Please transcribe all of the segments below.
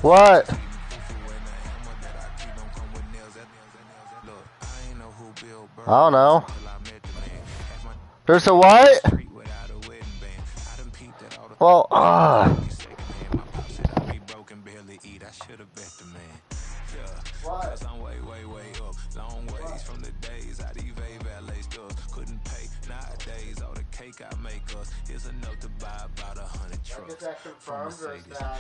What? I don't know. There's a what? Well, What? Is that confirmed or is that?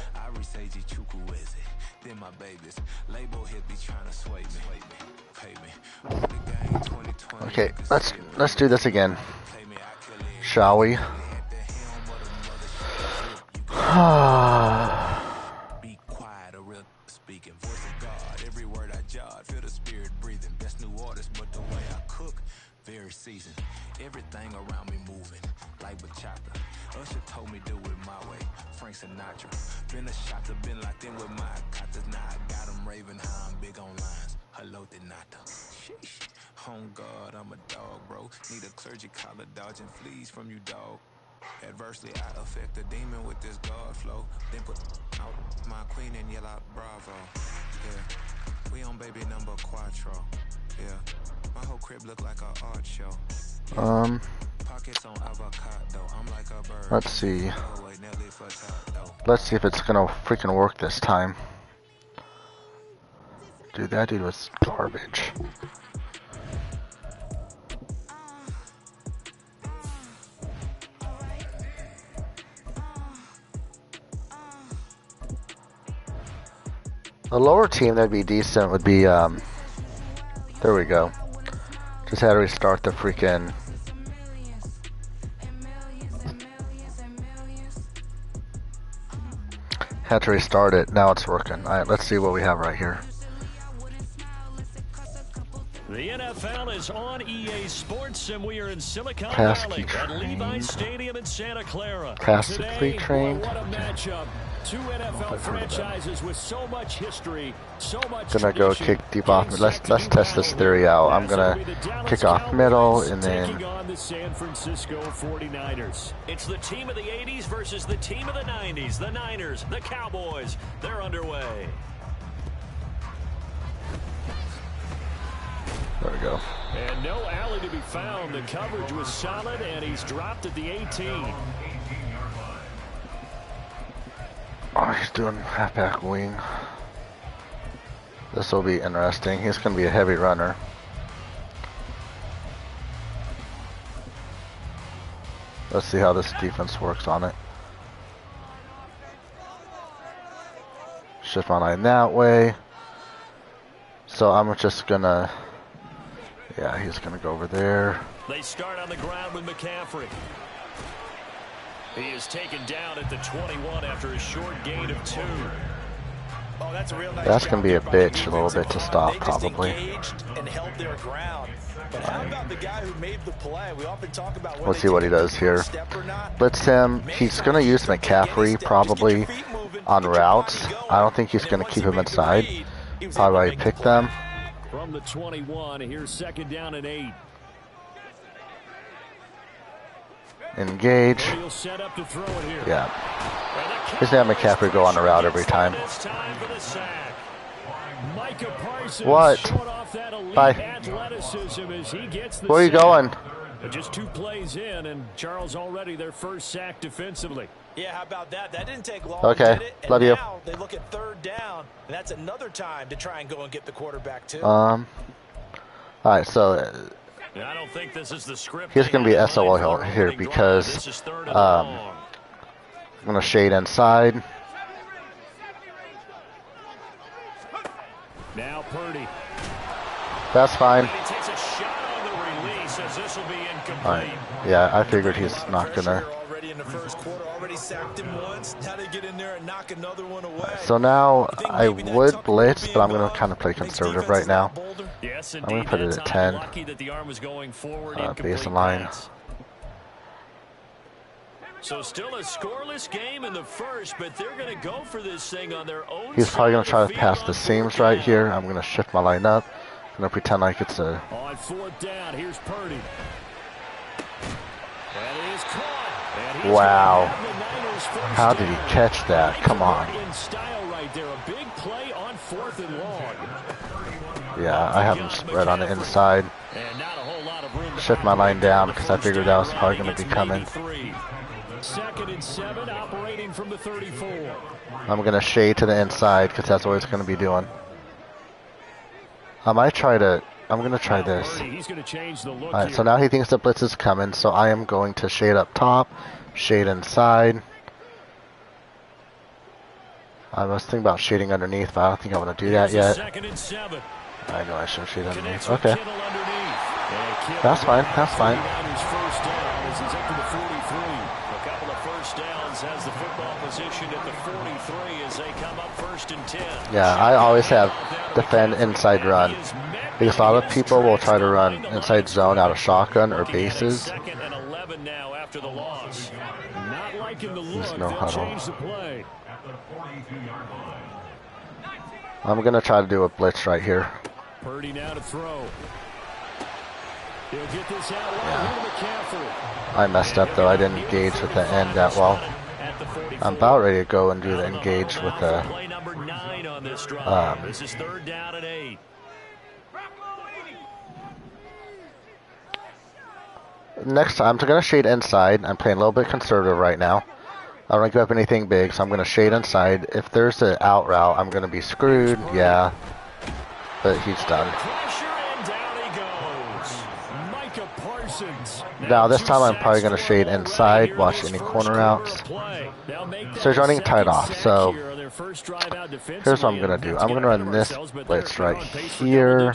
Then my babies label hit be trying to sway me, pay me. Okay, let's do this again, shall we? Be quiet, a real speaking voice of God. Every word I jot, feel the spirit breathing. Best new artist, but the way I cook, very seasoned. Everything around me moving like bachata. Usher told me do it my way. Frank Sinatra. Been a shot, been locked in with my cotters. Now I got them raving how I'm big on lines. Hello, Denata. Sheesh. Home God, I'm a dog, bro. Need a clergy collar, dodging fleas from you, dog. Adversely, I affect a demon with this God flow. Then put out my queen and yell out bravo. Yeah, we on baby number quattro. Yeah, my whole crib look like an art show. Pockets on avocado. I'm like a bird. Let's see. Let's see if it's gonna freaking work this time. Dude, that dude was garbage. A lower team that'd be decent would be, there we go. Just had to restart the freaking... Had to restart it, now it's working. Alright, let's see what we have right here. The NFL is on EA Sports, and we are in Silicon Valley at Levi's Stadium in Santa Clara. Classically trained. What a matchup. Two NFL franchises with so much history, so much gonna go kick deep off. Let's test this theory out. I'm gonna kick off middle and then on the San Francisco 49ers. It's the team of the 80s versus the team of the 90s. The Niners, the Cowboys. They're underway. There we go. And no alley to be found. The coverage was solid, and he's dropped at the 18. Oh, he's doing halfback wing. This will be interesting. He's going to be a heavy runner. Let's see how this defense works on it. Shift my line that way. So I'm just going to... Yeah, he's going to go over there. They start on the ground with McCaffrey. He is taken down at the 21 after a short gain of 2. Oh, that's a real nice That's going to be a bitch a little bit to stop, probably. And held their ground. But how about the guy who made the play? We often talk about Let's see what he does here. Blitz him. He's going to use McCaffrey probably on routes. I don't think he's going to keep him inside. Probably pick them. From the 21, here's second down and 8. Engage. Yeah. He's gonna have McCaffrey go on the route every time. What? Bye. Where are you going? Just 2 plays in, and Charles already their first sack defensively. Yeah, how about that? That didn't take long. Okay, love you. Now they look at third down, and that's another time to try and go and get the quarterback too. All right, so I don't think this is the script. he's going to be SOL here because I'm going to shade inside. Now Purdy. That's fine. He takes a shot on the release as this will be incomplete. All right. Yeah, I figured he's not going to. Already in the first quarter, already sacked him once. Now they get in there and knock another one away. So now I would blitz, but I'm going to kind of play conservative right now. Yes, I'm going to put it at 10. Base and line. So still a scoreless game in the first, but they're going to go for this thing on their own. He's probably going to try to pass the seams right here. I'm going to shift my line up. I'm going to pretend like it's a... On fourth down, here's Purdy. That is caught. Wow. How did he catch that? Come on. In style right there. A big play on 4th and long. Yeah, I have him spread on the inside. And not a whole lot of room to Shift my line down because I figured that was probably going to be coming. 2nd and 7, operating from the 34. I'm going to shade to the inside because that's what it's going to be doing. I'm going to try this. He's going to change the look. Alright, so now he thinks the blitz is coming, so I am going to shade up top, shade inside. I was thinking about shading underneath, but I don't think I want to do that yet. 2nd and 7. I know I should shade underneath. Okay. That's fine, that's fine. First down as he's up to the 43. A couple of first downs has the football position at the 43 as they come up 1st and 10. Yeah, I always have defend inside run. Because a lot of people will try to run inside zone out of shotgun or bases. 2nd and 11 now after the loss. Not liking the look. There's no They'll huddle. change the play. I'm going to try to do a blitz right here. Purdy now to throw. He'll get this out wide here to McCaffrey. I messed up though. I didn't engage with the end that well. I'm about ready to go and do the engage with the. Play number 9 on this drive. This is 3rd down and 8. Next time, I'm going to shade inside. I'm playing a little bit conservative right now. I don't want to give up anything big, so I'm going to shade inside. If there's an out route, I'm going to be screwed. Yeah, but he's done. Now this time I'm probably going to shade inside, watch any corner routes. So he's running tight off, so here's what I'm going to do. I'm going to run this blitz right here.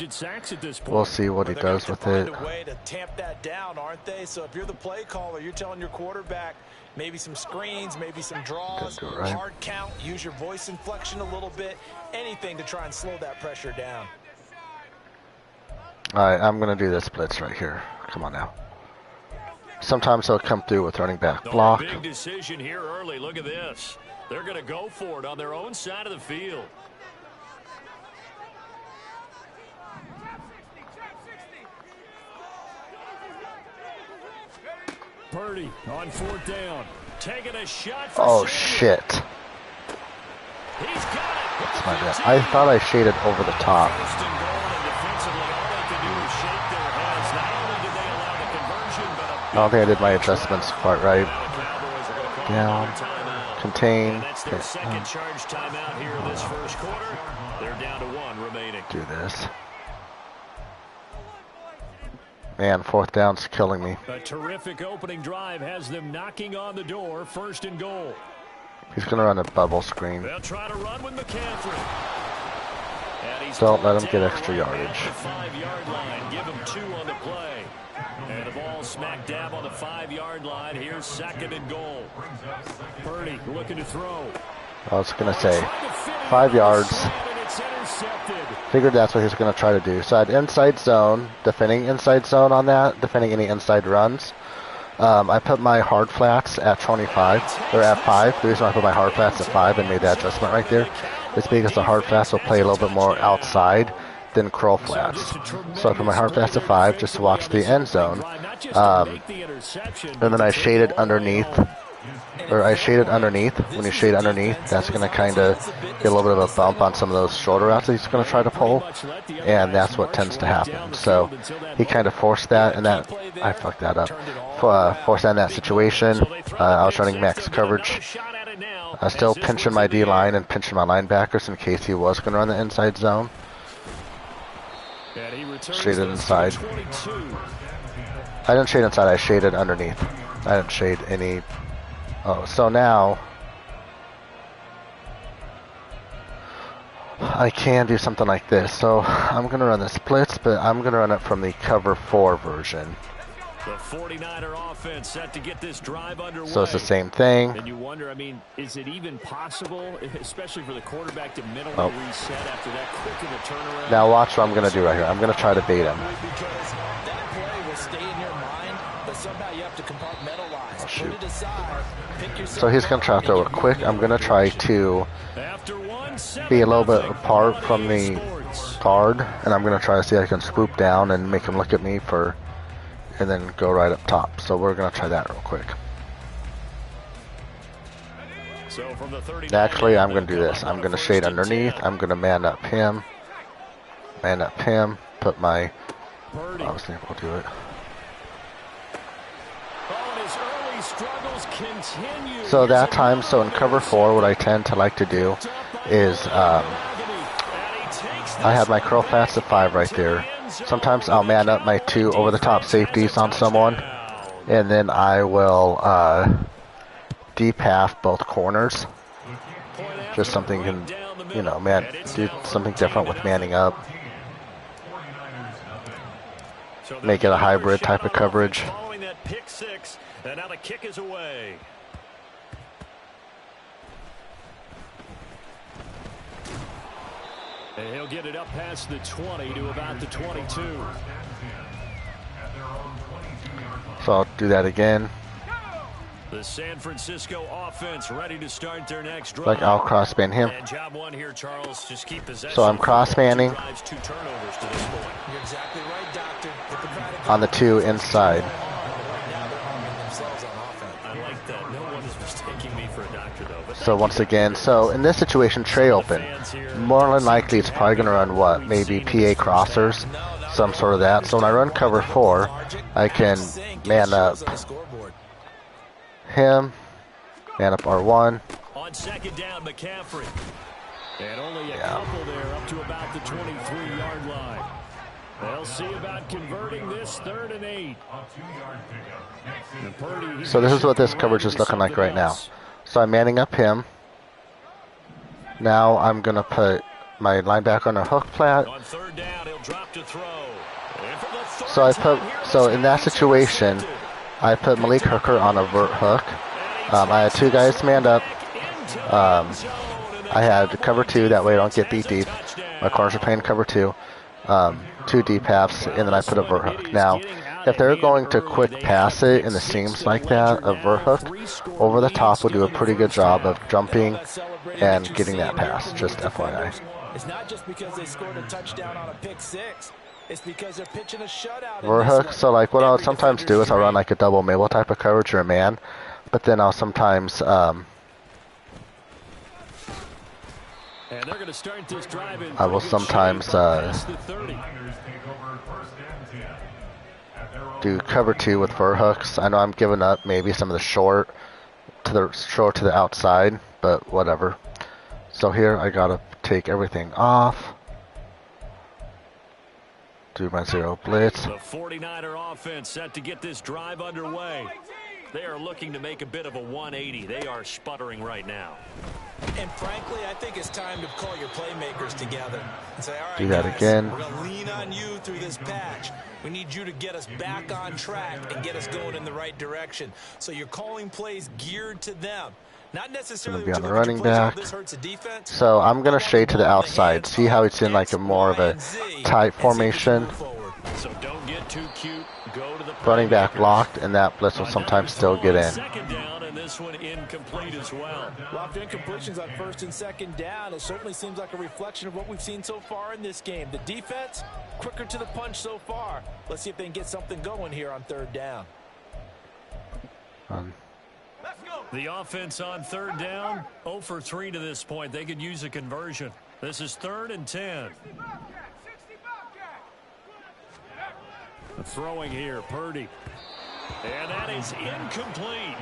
We'll see what he does with it. A way to tamp that down, aren't they? So if you're the play caller, you're telling your quarterback maybe some screens, maybe some draws, hard count, use your voice inflection a little bit, anything to try and slow that pressure down. Alright, I'm going to do this blitz right here. Come on now. Sometimes he'll come through with running back block. Big decision here early. Look at this. They're going to go for it on their own side of the field. Purdy on 4th down. Taking a shot for Oh, Samuel. shit. He's got it. That's my bad. I thought I shaded over the top. First and goal, and defensively, all they could do was shake their heads. Not only did they allow the conversion, but I don't think I did my adjustments quite right. Down. Contain. and that's their second charge timeout here in this first quarter. They're down to 1 remaining. Do this. Man, 4th down's killing me. A terrific opening drive has them knocking on the door. 1st and goal. He's going to run a bubble screen. They'll try to run with McCaffrey. And he's Don't let him get down extra right yardage. at the 5-yard line. Give him 2 on the play. And the ball smack dab on the 5-yard line. Here's 2nd and goal. Purdy looking to throw. I was going to say 5 yards. Figured that's what he's going to try to do. So I had inside zone, defending inside zone on that, defending any inside runs. I put my hard flats at 25, or at 5. The reason I put my hard flats at 5 and made that adjustment right there is because the hard flats will play a little bit more outside than curl flats. So I put my hard flats at 5 just to watch the end zone. And then I shaded underneath. Or I shaded underneath. When you shade underneath, that's going to kind of get a little bit of a bump on some of those shorter routes that he's going to try to pull. And that's what tends to happen. So he kind of forced that, and that I fucked that up. Forced that in that situation. I was running max coverage. I was still pinching my D-line and pinching my linebackers in case he was going to run the inside zone. Shaded inside. I didn't shade inside, I shaded underneath. I didn't shade any. Oh, so now I can do something like this. So I'm going to run the splits, but I'm going to run it from the cover 4 version. The 49er offense set to get this drive underway. So it's the same thing. And you wonder, I mean, is it even possible, especially for the quarterback to mentally reset after that quick of a turnaround? Now watch what I'm going to do right here. I'm going to try to bait him. Because that play will stay in your mind, but somehow you have to compartmentalize. Oh, shoot. Put it aside, pick yourself So he's going to try to throw it quick. I'm going to try to be a little bit apart from the guard, and I'm going to try to see if I can swoop down and make him look at me for, and then go right up top. So we're going to try that real quick. So from the 39, Actually, I'm going to do this. I'm going to shade underneath. I'm going to man up him. Man up him. Put my... I was thinking we'll do it. So that time, so in cover 4, what I tend to like to do is I have my curl flats at 5 right there. Sometimes I'll man up my 2 over-the-top safeties on someone, and then I will deep half both corners. Just something can, you know, do something different with manning up. Make it a hybrid type of coverage. And now the kick is away. And he'll get it up past the 20 to about the 22. So I'll do that again. The San Francisco offense ready to start their next drive. Like I'll cross-man him. And job one here, Charles. Just keep possession. So I'm cross-manning on the 2 inside. So once again, so in this situation, tray open. More than likely, it's probably going to run what? Maybe PA crossers, some sort of that. So when I run cover 4, I can man up him, man up R1. On second down, McCaffrey. And only a couple there up to about the 23-yard line. They'll see about converting this 3rd and 8. So this is what this coverage is looking like right now. So I'm manning up him. Now I'm going to put my linebacker on a hook flat. On 3rd down, he'll drop to throw. So in that situation, I put Malik Hooker on a vert hook. I had 2 guys manned up. I had cover 2, that way I don't get beat deep. My corners are playing cover 2. 2 deep halves, and then I put a vert hook. Now, if they're going to quick pass it in the seams like that, a vert hook over the top will do a pretty good job of jumping and getting that pass, just FYI. It's not just because they scored a touchdown on a pick 6. It's because they're pitching a shutout. Vert hook, so like what I'll sometimes do is I'll run like a double Mabel type of coverage or a man, but then I'll sometimes I will sometimes do cover 2 with vert hooks. I know I'm giving up maybe some of the short to the outside, but whatever. So here I gotta take everything off. Do my 0 blitz. The 49er offense set to get this drive underway. They are looking to make a bit of a 180. They are sputtering right now. And frankly, I think it's time to call your playmakers together and say, all right, do that guys, again. We're going to lean on you through this patch. We need you to get us back on track and get us going in the right direction. So you're calling plays geared to them. Not necessarily be on the running back. This hurts the defense. So I'm going to shade to the outside. See how it's in like a more of a tight formation. So don't get too cute. Go to the running back blocked, and that blitz will sometimes still get in. Second down, and this one incomplete as well. Locked incompletions on 1st and 2nd down. It certainly seems like a reflection of what we've seen so far in this game. The defense, quicker to the punch so far. Let's see if they can get something going here on 3rd down. The offense on 3rd down, 0 for 3 to this point. They could use a conversion. This is 3rd and 10. Throwing here, Purdy. And that is incomplete.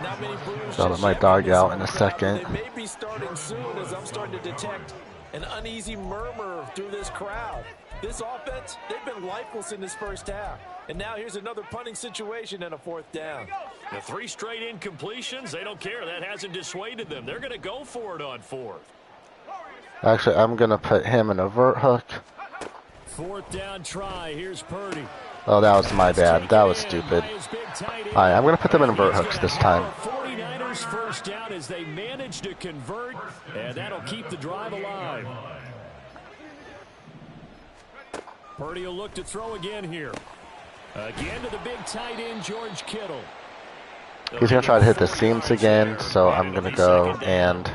Not many Brewers. I'll let my dog out in a second. They may be starting soon, as I'm starting to detect an uneasy murmur through this crowd. This offense, they've been lifeless in this first half. And now here's another punting situation and a 4th down. The 3 straight incompletions, they don't care. That hasn't dissuaded them. They're going to go for it on 4th. Actually, I'm going to put him in a vert hook. 4th down try. Here's Purdy. Oh, that was my bad. That was stupid. Alright, I'm going to put them in vert hooks this time. 49ers first down as they manage to convert, and that'll keep the drive alive. Purdy will look to throw again here. Again to the big tight end, George Kittle. He's going to try to hit the seams again, so I'm going to go and...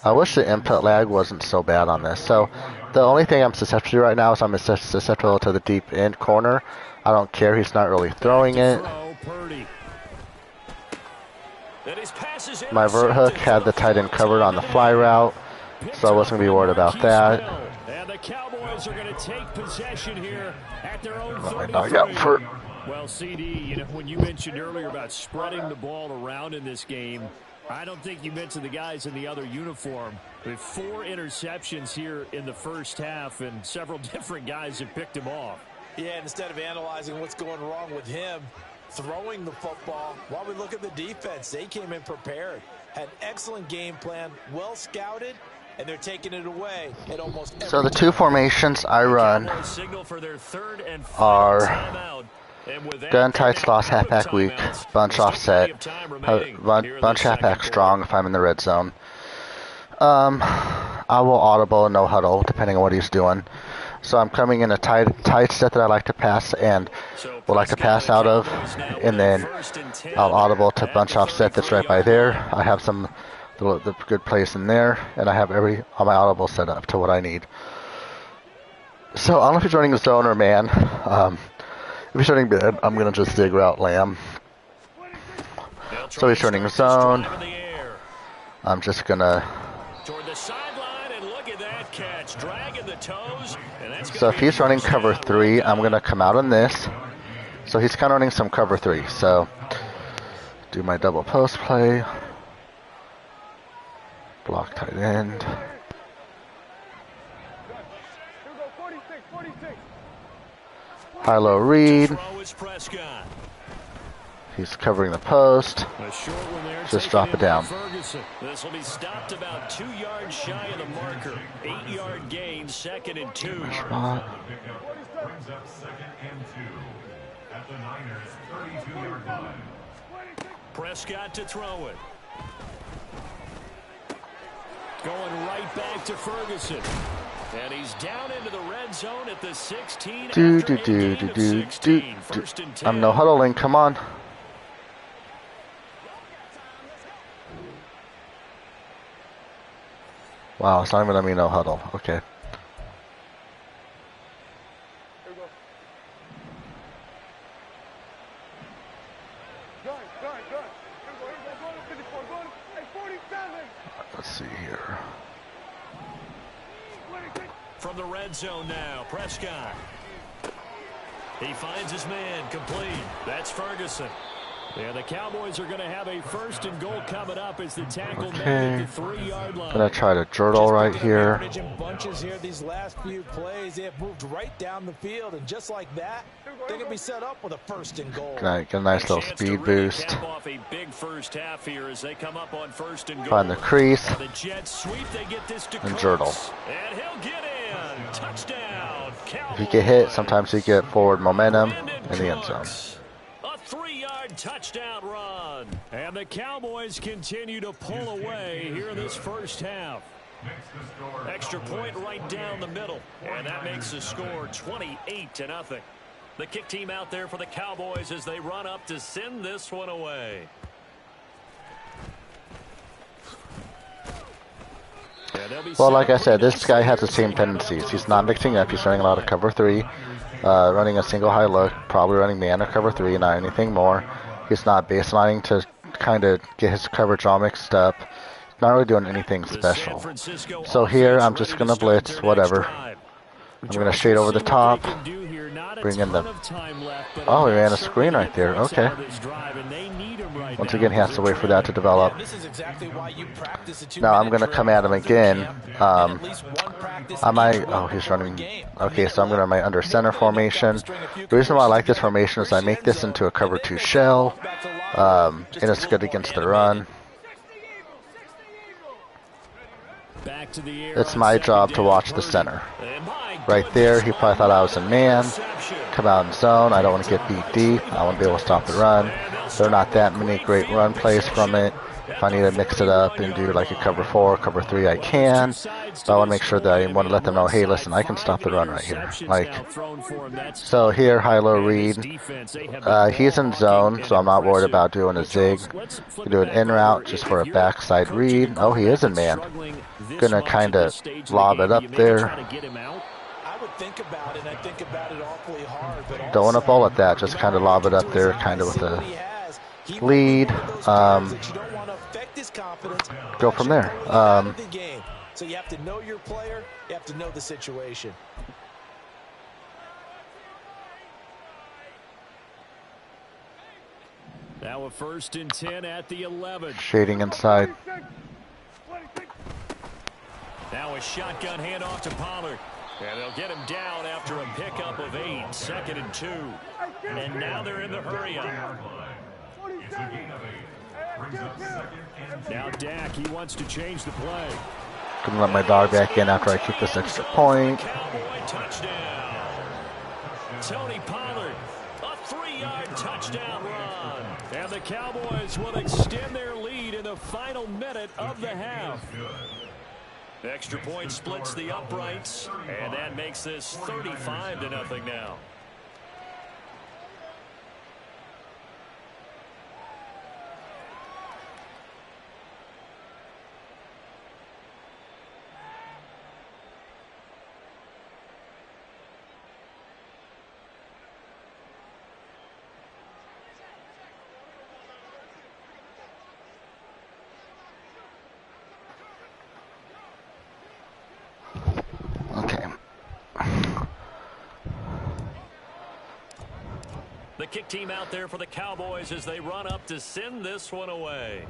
I wish the input lag wasn't so bad on this. So the only thing I'm susceptible to right now is I'm susceptible to the deep end corner. I don't care. He's not really throwing it. My vert hook had the tight end covered on the fly route, so I wasn't going to be worried about that. And the Cowboys are going to take possession here at their own 33. Well, CD, when you mentioned earlier about spreading the ball around in this game, I don't think you mentioned the guys in the other uniform. With 4 interceptions here in the first half, and several different guys have picked him off. Yeah, instead of analyzing what's going wrong with him throwing the football, while we look at the defense, they came in prepared, had an excellent game plan, well scouted, and they're taking it away at almost every So the 2 formations I run are gun tight slots, halfback weak, bunch offset, bunch halfback strong if I'm in the red zone. I will audible and no huddle depending on what he's doing. So I'm coming in a tight set that I like to pass and will like to pass out of, and then I'll audible to bunch offset that's right by there. I have the good place in there, and I have all my audible set up to what I need. So I don't know if he's running zone or man. If he's running bid, I'm gonna just dig route lamb. So he's running zone. I'm just gonna. So if he's running cover 3, I'm gonna come out on this. So he's kind of running some cover 3. So do my double post play. Block tight end. High-low read. He's covering the post. Just drop it down. This will be stopped about 2 yards shy of the marker. 8-yard gain, 2nd and 2. Brings up 2nd and 2 at the Niners' 32-yard line. Prescott to throw it. Going right back to Ferguson. And he's down into the red zone at the 16. I'm no huddling. Come on. Wow, it's not even letting me no huddle. Okay. Let's see here. From the red zone now, Prescott. He finds his man, complete. That's Ferguson. Yeah, the Cowboys are going to have a 1st and goal coming up as the tackle made at the 3-yard line. Gonna try to jurtle right here. Bunches here these last few plays. They have moved right down the field, and just like that, they're going to be set up with a 1st and goal. Get a nice little speed boost. Off a big first half here as they come up on 1st and goal. Find the crease. The Jets sweep, they get this to and jurtle. And he'll get in. Touchdown. If you get hit, sometimes you get forward momentum in the end zone. A 3-yard touchdown run. And the Cowboys continue to pull away here in this first half. Extra point right down the middle. And that makes the score 28-0. The kick team out there for the Cowboys as they run up to send this one away. Well, like I said, this guy has the same tendencies. He's not mixing up. He's running a lot of cover 3, running a single high look, probably running man or cover 3, not anything more. He's not baselining to kind of get his coverage all mixed up. Not really doing anything special. So here, I'm just going to blitz, whatever. I'm going to shade over the top, bring in the... Oh, he ran a screen right there. Okay. Once again, he has to wait for that to develop. Now I'm going to come at him again. I might... Oh, he's running... Okay, so I'm going to run my under center formation. The reason why I like this formation is I make this into a cover 2 shell. And it's good against the run. It's my job to watch the center. Right there, he probably thought I was a man. Come out in zone. I don't want to get beat deep. I want to be able to stop the run. There are not that many great run plays from it. If I need to mix it up and do like a cover 4, cover 3, I can. But I want to make sure that I want to let them know, hey, listen, I can stop the run right here. So here, high-low read. He's in zone, so I'm not worried about doing a zig. Do an in route just for a backside read. Oh, he is in man. Gonna kind of lob it up there. Don't want to bullet that, just kind of lob it up there, kind of with a lead. Go from there. So you have to know your player. You have to know the situation. Now a 1st and 10 at the 11. Shading inside. Now a shotgun handoff to Pollard. And they'll get him down after a pickup of 8. 2nd and 2. And now they're in the hurry-up. Now Dak, he wants to change the play. Couldn't let my dog back in after I kicked this extra point. Cowboy touchdown. Tony Pollard, a 3-yard touchdown run. And the Cowboys will extend their lead in the final minute of the half. Extra point splits the uprights, and that makes this 35-0 now. The kick team out there for the Cowboys as they run up to send this one away.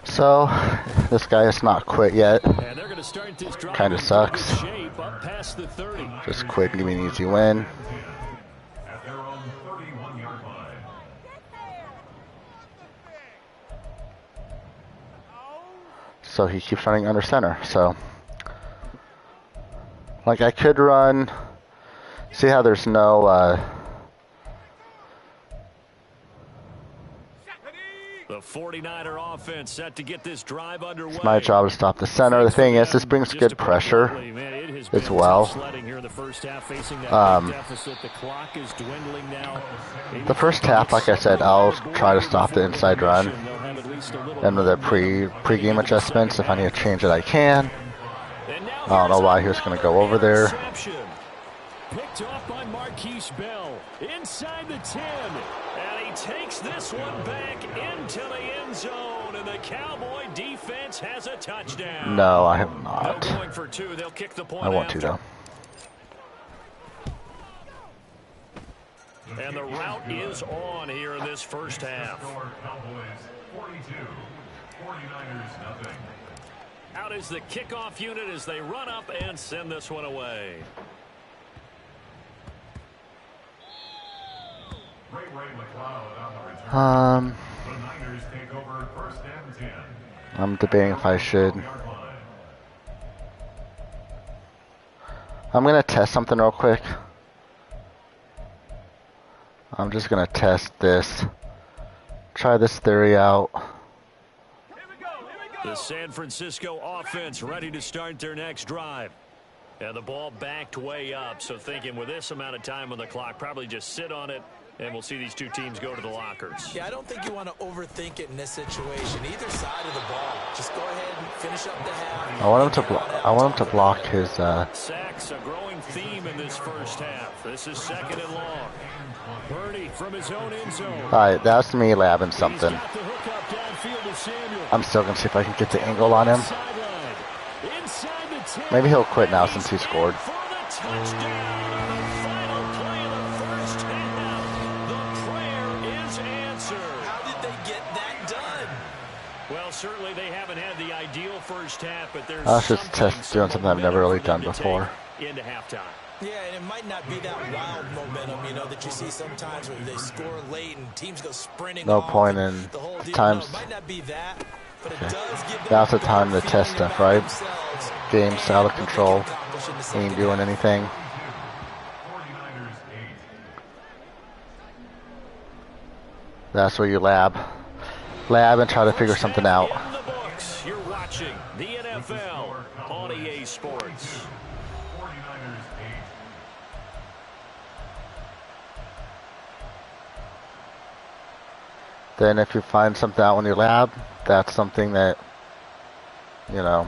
So, this guy has not quit yet. And they're going to start this drive. Kind of sucks. Shape up past the 30. Just quit and give me an easy win. At their own 31-yard line. So he keeps running under center. So, like I could run. See how there's no. The 49er offense set to get this drive underway. It's my job to stop the center. The thing is, this brings good pressure as well. The first half, like I said, I'll try to stop the inside run. And with the pre-game adjustments, if I need to change it, I can. I don't know why he was going to go over there. Picked off by Marquise Bell inside the 10, and he takes this one back into the end zone, and the Cowboy defense has a touchdown. No, I have not. Going for 2. They'll kick the point. I want to though. And the route is on here in this first half. Cowboys 42, 49ers nothing. Out is the kickoff unit as they run up and send this one away. I'm debating if I should. I'm gonna test something real quick. I'm just gonna test this. Try this theory out. The San Francisco offense ready to start their next drive. And the ball backed way up, so thinking with this amount of time on the clock, probably just sit on it, and we'll see these two teams go to the lockers. Yeah, I don't think you want to overthink it in this situation. Either side of the ball. Just go ahead and finish up the half. I want him to block his Sacks, a growing theme in this first half. This is 2nd and long. Purdy from his own end zone. Alright, that's me labbing something. I'm still gonna see if I can get the angle on him. Maybe he'll quit now since he scored. Well, certainly they haven't had the ideal first half, but there's I was just doing something I've never really done before. Into halftime. Yeah, and it might not be that wild momentum, you know, that you see sometimes when they score late and teams go sprinting. No point in times. It might not be that, but it does give them Now's the time to test stuff, right? Game's out of control. Ain't doing anything. That's where you lab and try to figure something out. You're watching the NFL on EA Sports. Then if you find something out when you lab, that's something that, you know,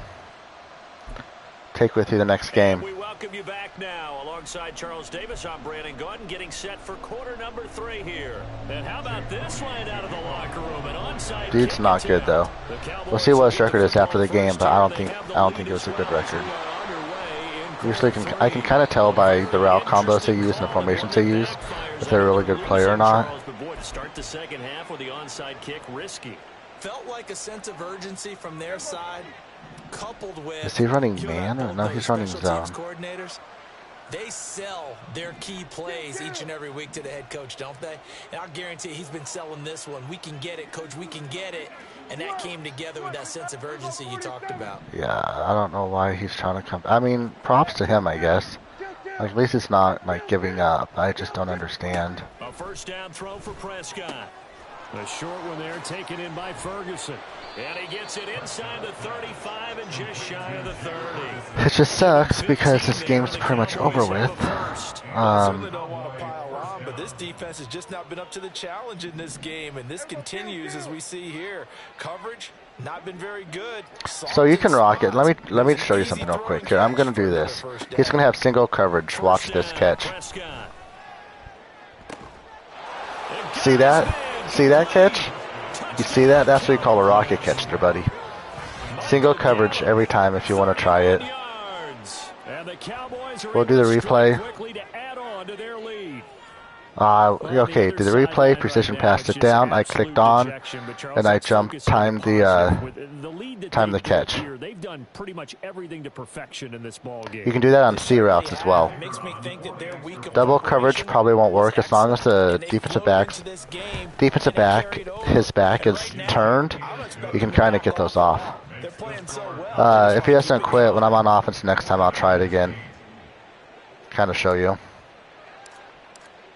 take with you the next game. welcome you back now. Alongside Charles Davis, I'm Brandon Gordon, getting set for quarter number 3 here. And how about this line out of the locker room? An onside Dude's not good though. We'll see what his record is after the game, but I don't think it was a good record. Usually, I can kind of tell by the route combos they use and the formations they use if they're a really good player or not. Start the second half with the onside kick risky. Felt like a sense of urgency from their side, coupled with. Is he running man or no? He's running zone. Coordinators, they sell their key plays each and every week to the head coach, don't they? And I'll guarantee he's been selling this one. We can get it, coach. We can get it. And that came together with that sense of urgency you talked about. Yeah, I don't know why he's trying to come. I mean, props to him, I guess. Like, at least it's not like giving up. I just don't understand. A first down throw for Prescott. The short one there taken in by Ferguson. And he gets it inside the 35 and just shy of the 30. It just sucks because this game's pretty much over with. Certainly don't want to pile on, but this defense has just not been up to the challenge in this game, and this continues as we see here. Coverage not been very good. So you can rock it. Let me show you something real quick here. I'm gonna do this. He's gonna have single coverage. Watch this catch. See that? See that catch? You see that? That's what you call a rocket catch there, buddy. Single coverage every time if you want to try it. We'll do the replay. Okay, do the replay, precision passed it down, I clicked on, and I jumped, timed the catch. They've done pretty much everything to perfection in this ball game. You can do that on C routes as well. Double coverage probably won't work as long as the defensive back, his back is turned, you can kind of get those off. If he doesn't quit when I'm on offense next time, I'll try it again. Kind of show you.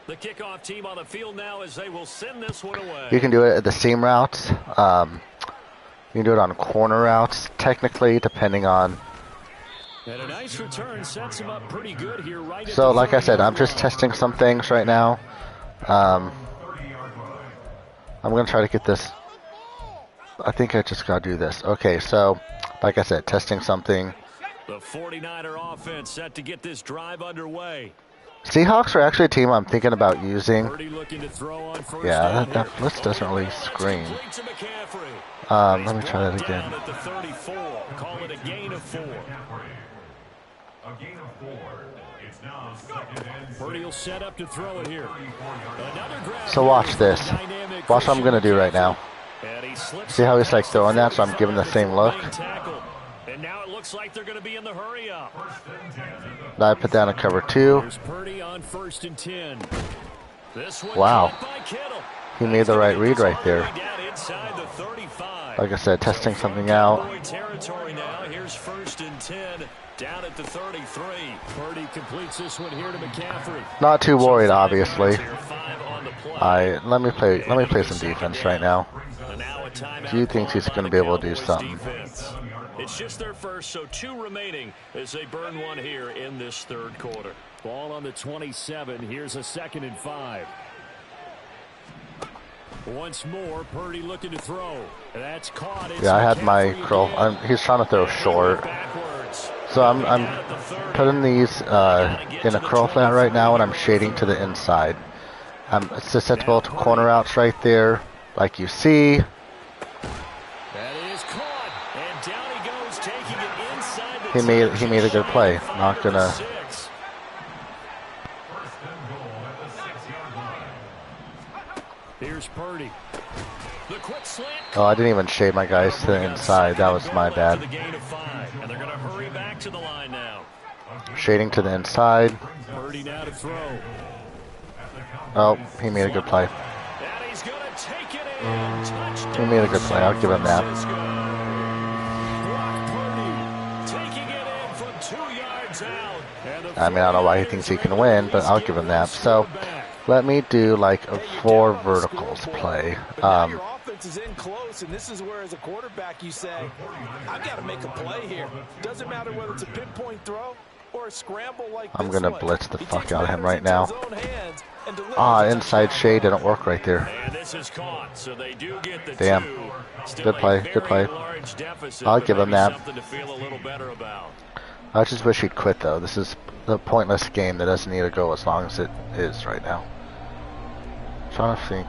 The kickoff team on the field now as they will send this one away. You can do it at the seam routes. You can do it on corner routes, technically, depending on. And a nice return sets him up pretty good here, right? So, like I said, I'm just testing some things right now. I'm going to try to get this. I think I just got to do this. Okay, so, like I said, testing something. The 49er offense set to get this drive underway. Seahawks are actually a team I'm thinking about using. Yeah, that list doesn't really scream. Let me try that again. So watch this. Watch what I'm going to do right now. See how he's like throwing that, so I'm giving the same look. And now it looks like they're going to be in the hurry up. Now I put down a cover 2. On 1st and 10. Wow. He made the right read right there. Like I said, testing something out. Here's 1st and 10 down at the 33. Purdy completes this one here to McCaffrey. Not too worried, obviously. Let me play some defense right now. Do you think he's going to be able to do something? It's just their first, so 2 remaining as they burn one here in this third quarter. Ball on the 27. Here's a 2nd and 5. Once more, Purdy looking to throw. That's caught. Yeah, I had my curl. He's trying to throw short. So I'm putting these in a curl flat right now, and I'm shading to the inside. It's susceptible to corner outs right there, like you see. He made a good play. Not gonna. Here's Purdy. The quick slant. Oh, I didn't even shade my guys to the inside. That was my bad. And they're gonna hurry back to the line now. Shading to the inside. Purdy now to throw. Oh, he made a good play. And he's gonna take it in. He made a good play. I'll give him that. I mean, I don't know why he thinks he can win, but I'll give him that. So, let me do like a 4 verticals play. Your offense is in close, and this is where, as a quarterback, you say, I've got to make a play here. Doesn't matter whether it's a pinpoint throw or a scramble like I'm going to blitz the fuck out of him right now. Ah, inside shade didn't work right there. Damn. Good play, good play. I'll give him that. I just wish he'd quit though. This is a pointless game that doesn't need to go as long as it is right now. I'm trying to think.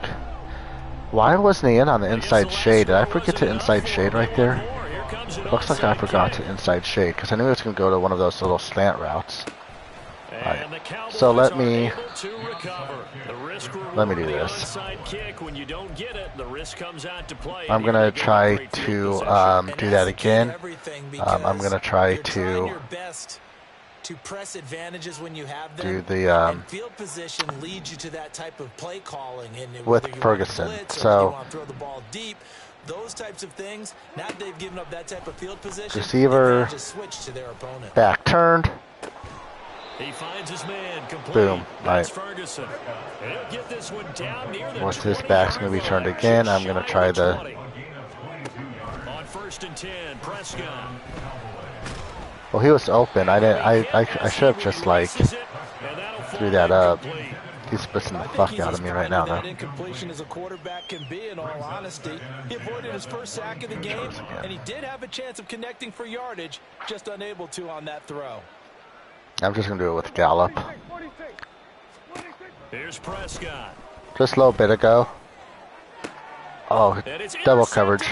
Why wasn't he in on the inside shade? Did I forget to inside shade right there? Looks like I forgot to inside shade because I knew it was going to go to one of those little slant routes. Alright, so let me do this. I'm going to try to do that again. I'm going to try to press advantages when you have them. Do the field position leads you to that type of play calling and with Ferguson. So you want to throw the ball deep, those types of things. Now they've given up that type of field position. Receiver just switch to their opponent. Back turned. He finds his man complete. Boom. Right. Ferguson. He'll get this one down near the Once his back's going to be turned again, I'm going to try the... On 1st and 10, Prescott. Well, he was open. I should have just, like, threw that up. He's splitting the fuck out of me right now, though. Incompletion as a quarterback can be, in all honesty. He avoided his first sack of the game, and he did have a chance of connecting for yardage, just unable to on that throw. I'm just going to do it with Gallup. Here's Prescott. Just a little bit ago. Oh, double coverage.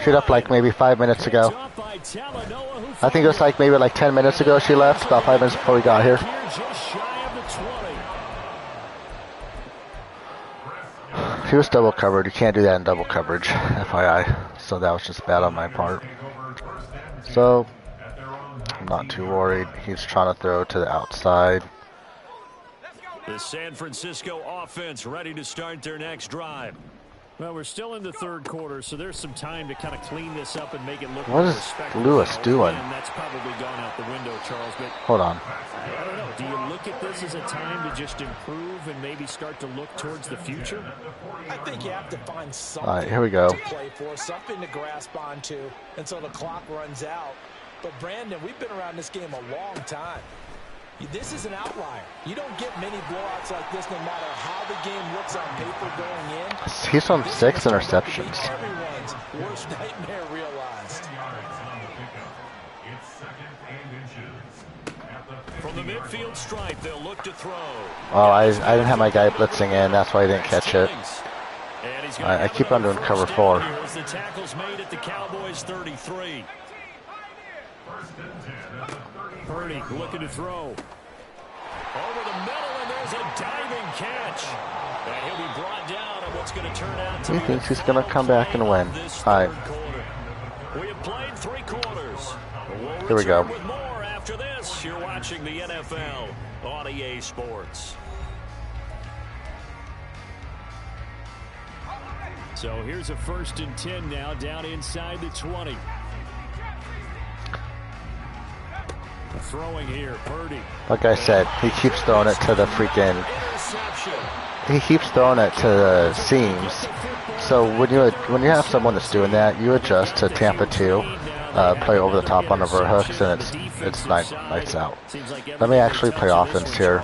She left like maybe 5 minutes ago. I think it was like maybe like 10 minutes ago she left, about 5 minutes before we got here. She was double covered. You can't do that in double coverage, FYI. So that was just bad on my part. So, I'm not too worried. He's trying to throw to the outside. The San Francisco offense ready to start their next drive. Well, we're still in the third quarter, so there's some time to kind of clean this up and make it look. What is Lewis doing? And that's probably gone out the window, Charles. But hold on. I don't know. Do you look at this as a time to just improve and maybe start to look towards the future? I think you have to find something. All right, here we go. To play for, something to grasp onto until the clock runs out. But Brandon, we've been around this game a long time. This is an outlier. You don't get many blowouts like this no matter how the game looks on paper going in. He's on 6 interceptions. Everyone's worst nightmare realized. From the midfield stripe, they'll look to throw. Oh, I didn't have my guy blitzing in. That's why I didn't catch it. I keep on doing cover 4. The tackle's made at the Cowboys 33. Purdy looking to throw. Over the middle, and there's a diving catch. And he'll be brought down on what's going to turn out to He thinks he's going to come back and win. All right. We have played 3 quarters. Here we go. With more after this, you're watching the NFL on EA Sports. So here's a 1st and 10 now, down inside the 20. Throwing here, Purdy. Like I said, he keeps throwing it to the freaking... He keeps throwing it to the seams. So when you have someone that's doing that, you adjust to Tampa 2, play over the top on the verhooks, and it's lights out. Let me actually play offense here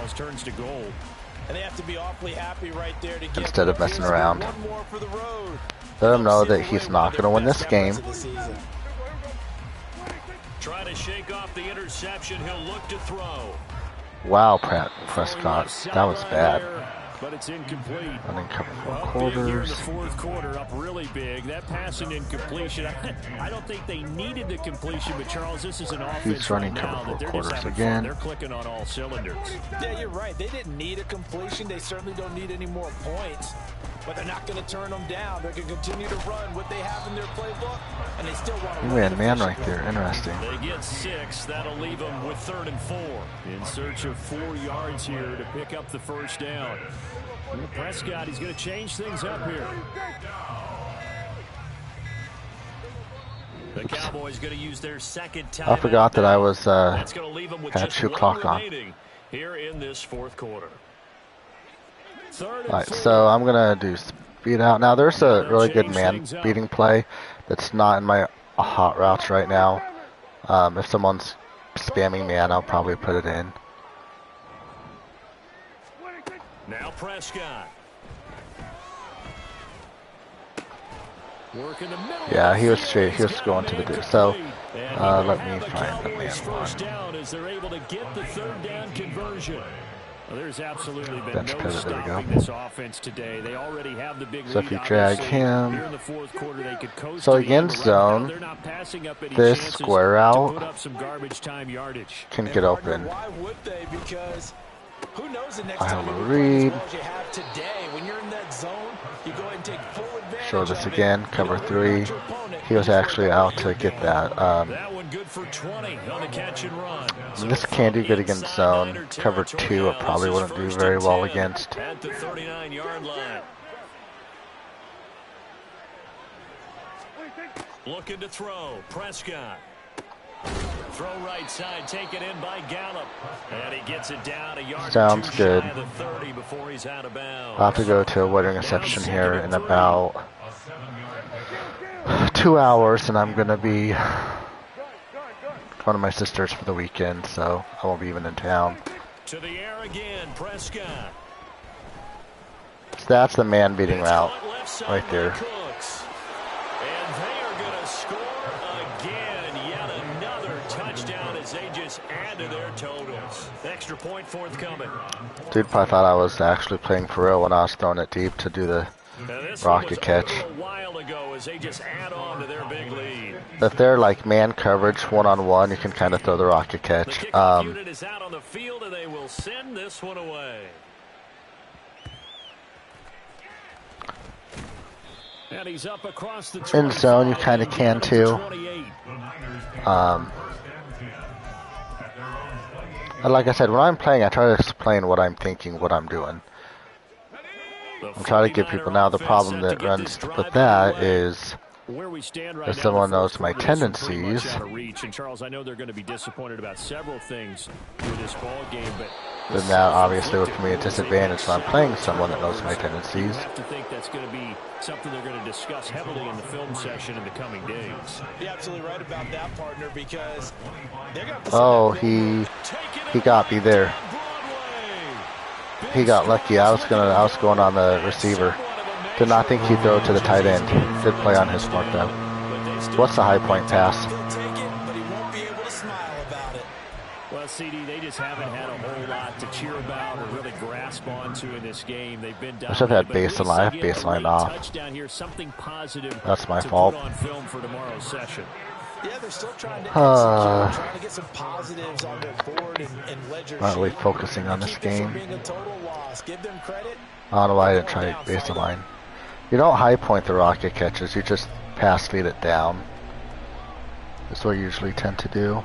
instead of messing around. Let him know that he's not going to win this game. Try to shake off the interception. He'll look to throw. Wow, Prescott, that was bad. But it's incomplete. Running cover 4 Here in the quarters. 4th quarter, up really big. That passing incompletion. I don't think they needed the completion, but Charles, this is an offense He's running right now cover 4 that they're just quarters having again. fun. They're clicking on all cylinders. Yeah, you're right. They didn't need a completion. They certainly don't need any more points. But they're not going to turn them down. They're going to continue to run what they have in their playbook, and they still want to He ran man right there. Interesting. They get 6. That'll leave them with 3rd and 4. In search of 4 yards here to pick up the 1st down. Prescott, he's going to change things up here. The Cowboys going to use their 2nd timeout. I forgot that I was That's going to leave them with had just 2 1 o'clock on. remaining here in this 4th quarter. Alright, so I'm gonna do speed out. Now there's a really good man beating play that's not in my hot routes right now. If someone's spamming man, I'll probably put it in. Now Prescott. Yeah, he was straight. He was going to the dude. So let me find the man first down as they're able to get the third down conversion. Well, there's absolutely been bench no pivot. There we stopping go. this offense today. They already have the big So lead. if you drag him, Here in the fourth quarter, they could coast so to the end, against but right now, zone, they're not passing up any this chances square to out put up some garbage time yardage. can And get partner, open. why would they? Because who knows the next I time have you a play as read. well as you have today. When you're in that zone, you go ahead and take full advantage Show this of again. it. Cover You don't worry 3. about your opponent. He was You just actually worry about out what to you're get doing. that. That one good for 20 on the catch and run. So This can do good against inside zone. Niner Cover territory 2 it now. probably This is wouldn't do first very and well 10 against. at the 39-yard line. Looking to throw. Prescott. Throw right side, taken in by Gallup. And he gets it down a yard Sounds or two good. shy of the 30 before he's out of bounds. I'll have to go to a wedding reception here in about 2 hours, and I'm going to be going to my sister's for the weekend, so I won't be even in town. To the air again, Prescott. So that's the man-beating route right there. Cooks. And they are going to score again. Yet another touchdown as they just add to their totals. Extra point forthcoming. Dude probably thought I was actually playing for real when I was throwing it deep to do the rocket catch. A while ago as they just add on to their big lead. If they're like man coverage one-on-one, you can kind of throw the rocket The catch. kickoff unit is out on the field, and they will send this one away. And he's up across the In zone, you kind of can too. And like I said, when I'm playing, I try to explain what I'm thinking, what I'm doing. I'm trying to give people now the problem that runs with that is if someone knows my tendencies, And Charles, I know they're going to be disappointed about several things with this ball game, but then that obviously would put me at a disadvantage when I'm playing someone that knows my tendencies. I have to think that's going to be something they're going to discuss heavily in the film session in the coming days. You're absolutely right about that, partner, because they're going to Oh, he got me there. He got lucky. I was going on the receiver. Did not think he'd throw it to the tight end. Did play on his mark though. What's the high point pass? Well, CD, they just haven't had a whole lot to cheer about or really grasp onto in this game. They've been down. I should have had baseline. I have baseline off. Touchdown here, something positive. That's my fault. On film for tomorrow's session. Yeah, they're still trying to execute, trying to get some positives on their board and ledger. Not really focusing on this game. Being a total loss. Give them credit. I don't know why I didn't try baseline. You don't high point the rocket catches. You just pass lead it down. That's what I usually tend to do.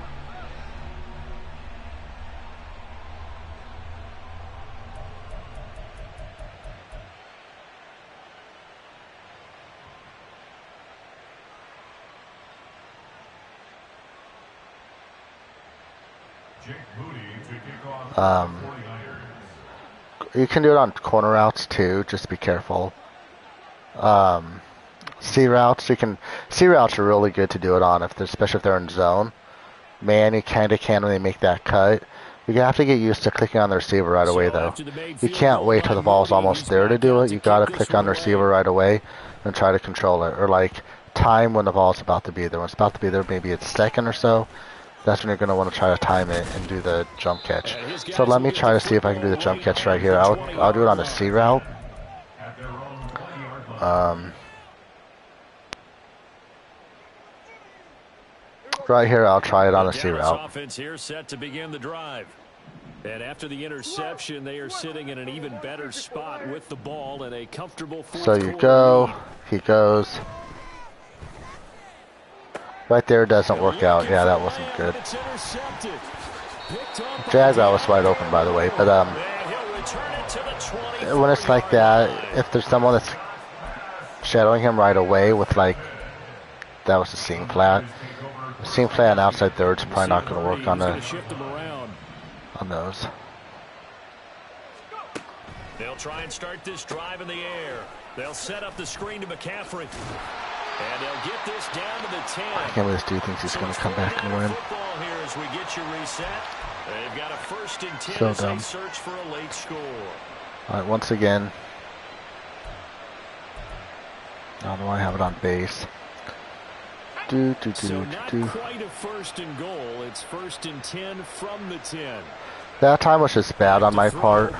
You can do it on corner routes too, just be careful. C routes, C routes are really good to do it on, especially if they're in zone. Man, you kind of can when they make that cut. You have to get used to clicking on the receiver right away though. You can't wait till the ball's almost there to do it. You gotta click on the receiver right away and try to control it. Or like time when the ball's about to be there. When it's about to be there, maybe it's a second or so. That's when you're going to want to try to time it and do the jump catch. So let me try to see if I can do the jump catch right here. I'll do it on the C route. Right here, I'll try it on the C route. Offense here set to begin the drive. And after the interception, they are sitting in an even better spot with the ball in a comfortable fourth So you go, he goes. Right there doesn't work out. Yeah, that wasn't good. Jag route was wide open, by the way. But when it's like that, if there's someone that's shadowing him right away with like, that was a seam flat. The seam flat and outside third's probably not going to work on those. They'll try and start this drive in the air. They'll set up the screen to McCaffrey. And they'll get this down to the 10. I can't believe this dude thinks he's going to come back and win. Here as we get you reset. They've got a 1st and 10 So as they dumb. search for a late score. All right, once again. How do I have it on base? So not quite a first and goal. It's 1st and 10 from the 10. That time was just bad on my part.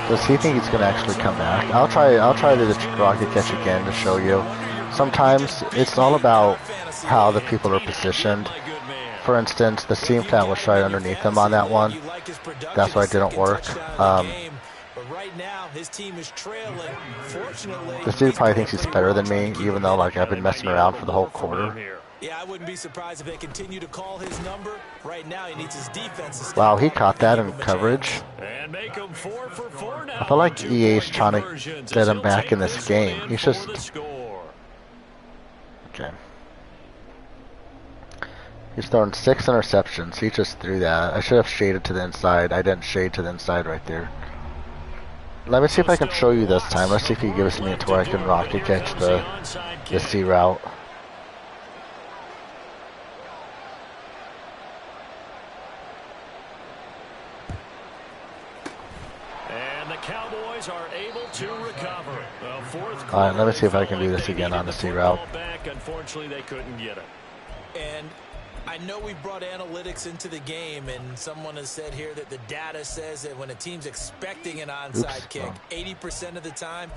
Does he think he's gonna actually come back? I'll try the rocket catch again to show you. Sometimes it's all about how the people are positioned. For instance, the seam plant was right underneath him on that one. That's why it didn't work. This dude probably thinks he's better than me, even though like I've been messing around for the whole quarter. Yeah, I wouldn't be surprised if they continue to call his number. Right now, he needs his defense to wow, he caught that in coverage. And make him 4 for 4 now. I feel like EA's trying to get him back in this game. He's just... Okay. He's thrown 6 interceptions. He just threw that. I should have shaded to the inside. I didn't shade to the inside right there. Let me see if I can show you this time. Let's see if he gives me to where I can rocket catch the C route. And the Cowboys are able to recover. Alright, let me see if I can do this again on the C route. Unfortunately, they couldn't get it. And I know we brought analytics into the game, and someone has said here that the data says that when a team's expecting an onside kick, 80% of the time,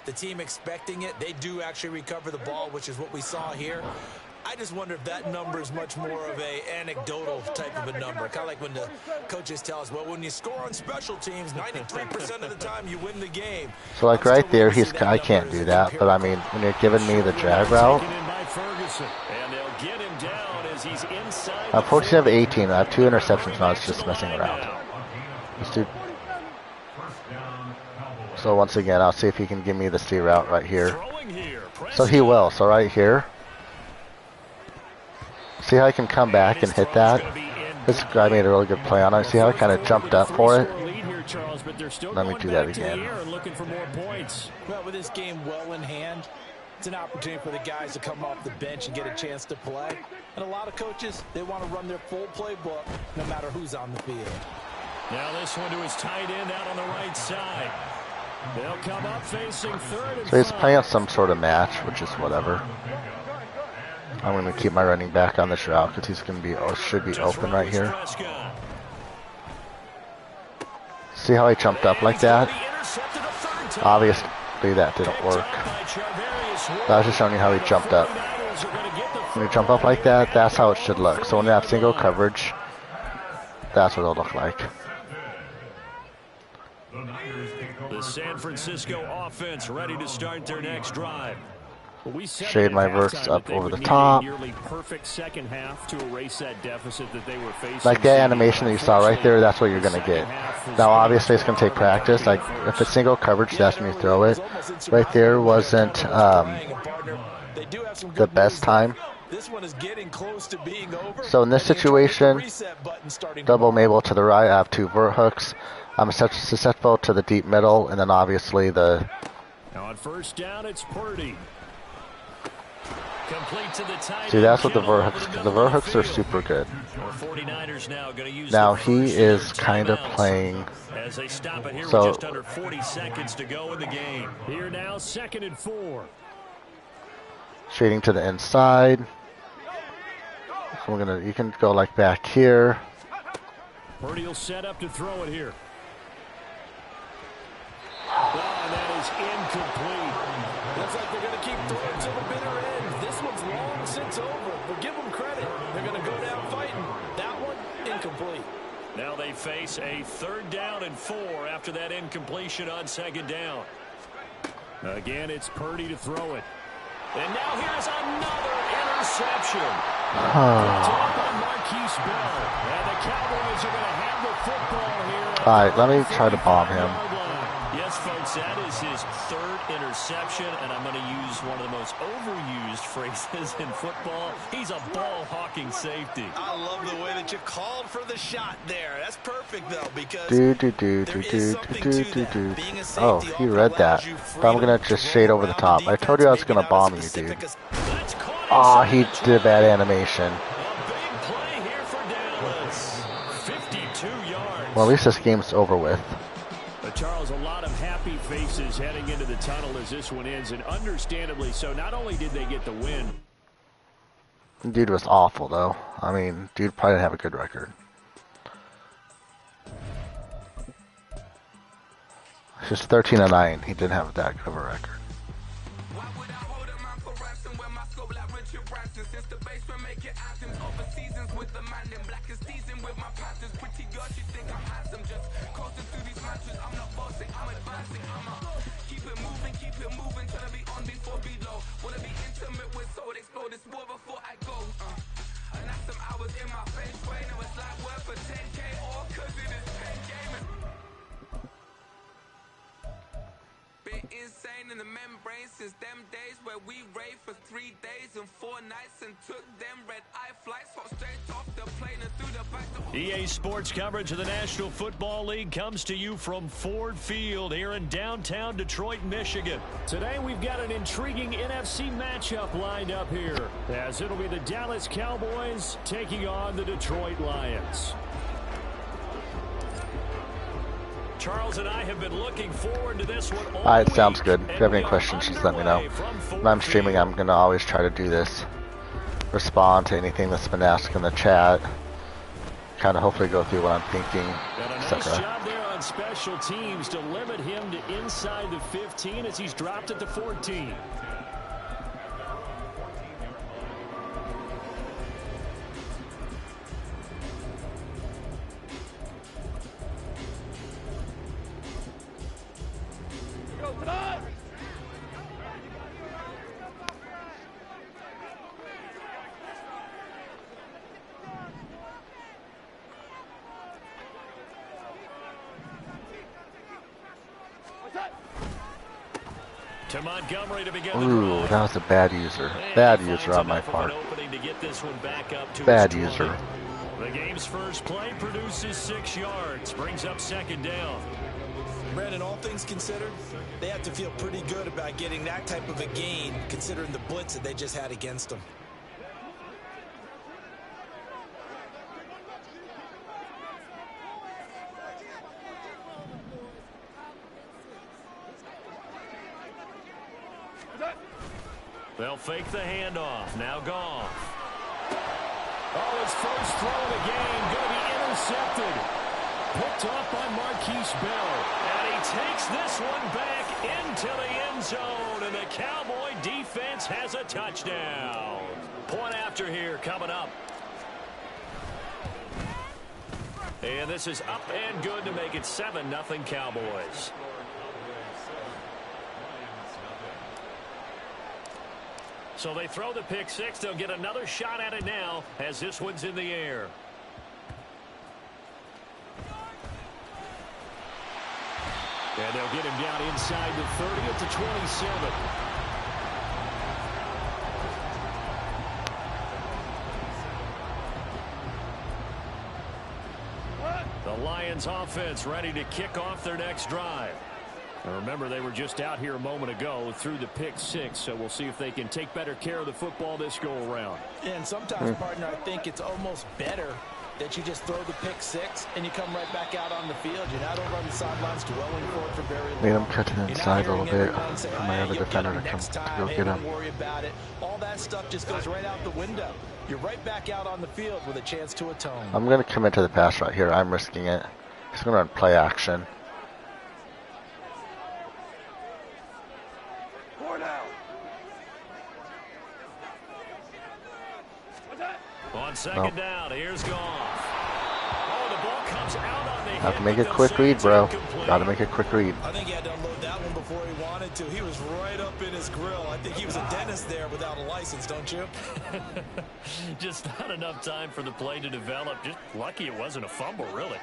the team expecting it, they do actually recover the ball, which is what we saw here. I just wonder if that number is much more of a anecdotal type of a number. Kind of like when the coaches tell us, well, when you score on special teams, 93% of the time you win the game. So like right there, I can't do that. But I mean, when you're giving me the drag route, I'm 14 of 18. I have 2 interceptions now. It's just messing around. This dude. So once again, I'll see if he can give me the C route right here. So he will. So right here. See how I can come back and hit that? This guy made a really good play on it. See how I kind of jumped up for it? Let me do that again. Well, with this game well in hand, it's an opportunity for the guys to come off the bench and get a chance to play. And a lot of coaches, they want to run their full playbook no matter who's on the field. Now this one to his tight end out on the right side. They'll come up facing 3rd and so he's playing some sort of match, which is whatever. I'm going to keep my running back on this route because he's going to be, should be open right here. See how I jumped up like that? Obviously that didn't work. I was just showing you how he jumped up. When you jump up like that, that's how it should look. So when you have single coverage, that's what it'll look like. The San Francisco offense ready to start their next drive. Shade my verts up over the top. Like that animation that you saw right there, that's what you're going to get. Now obviously it's going to take practice. Like if it's single coverage, that's when you throw it. Right there wasn't the best time. So in this situation, double Mabel to the right, I have 2 vert hooks. I'm susceptible to the deep middle, and then obviously the... Now on 1st down, it's Purdy. See, that's what the vert hooks are super good. Now he is kind of playing. So just under 40 seconds to go in the game. Here now, 2nd and 4. Shading to the inside. So we're you can go like back here. Purdy will set up to throw it here. Oh, that is incomplete. Looks like they're going to keep throwing to the bitter end. This one's long since over, but give them credit. They're going to go down fighting. That one, incomplete. Now they face a 3rd down and 4 after that incompletion on 2nd down. Again, it's Purdy to throw it. And now here's another interception. Marquise Bell. And the Cowboys are going to have the football here. All right, let me try to bomb him. Yes, folks, that is his 3rd interception, and I'm going to use one of the most overused phrases in football. He's a ball-hawking safety. I love the way that you called for the shot there. That's perfect, though, because Oh, he read that. But I'm going to just shade over the top. I told you I was going to bomb you, dude. Oh, he did a bad animation. Well, at least this game's over with. Charles, a lot of happy faces heading into the tunnel as this one ends, and understandably so. Not only did they get the win. Dude was awful, though. I mean, dude probably didn't have a good record. It's just 13-9. He didn't have that good of a record. Insane in the membrane since them days where we raved for 3 days and 4 nights and took them red-eye flights straight off the plane and through the back. EA Sports coverage of the National Football League comes to you from Ford Field here in downtown Detroit, Michigan. Today we've got an intriguing NFC matchup lined up here, as it'll be the Dallas Cowboys taking on the Detroit Lions. Charles and I have been looking forward to this one all Alright, sounds week, good. If you have any questions, just let me know. When I'm streaming, I'm going to always try to do this. Respond to anything that's been asked in the chat. Kind of hopefully go through what I'm thinking, Nice job there on special teams to limit him to inside the 15 as he's dropped at the 14. To Montgomery to begin the Ooh, drive. that was a bad user. Bad user on my part. Bad user. The game's first play produces 6 yards, brings up second down. Brandon, all things considered, they have to feel pretty good about getting that type of a gain, considering the blitz that they just had against them. They'll fake the handoff. Now Goff. Oh, his first throw of the game going to be intercepted. Picked off by Marquise Bell. And he takes this one back into the end zone. And the Cowboy defense has a touchdown. Point after here coming up. And this is up and good to make it 7-0 Cowboys. So they throw the pick six. They'll get another shot at it now as this one's in the air. And they'll get him down inside the 30 at the 27. The Lions offense ready to kick off their next drive. And remember, they were just out here a moment ago through the pick six, so we'll see if they can take better care of the football this go-around. And sometimes, partner, I think it's almost better that you just throw the pick six and you come right back out on the field. You're not over on the sidelines dwelling for it for very long. Made him cut to the inside a little bit for my other defender to come to go get him. Don't worry about it. All that stuff just goes right out the window. You're right back out on the field with a chance to atone. I'm going to commit to the pass right here. I'm risking it. He's going to run play action. On second down, here's Goff. Oh, the ball comes out on the Have to make a quick read, bro. Got to make a quick read. I think he had to unload that one before he wanted to. He was right up in his grill. I think he was a dentist there without a license, don't you? Just not enough time for the play to develop. Just lucky it wasn't a fumble, really.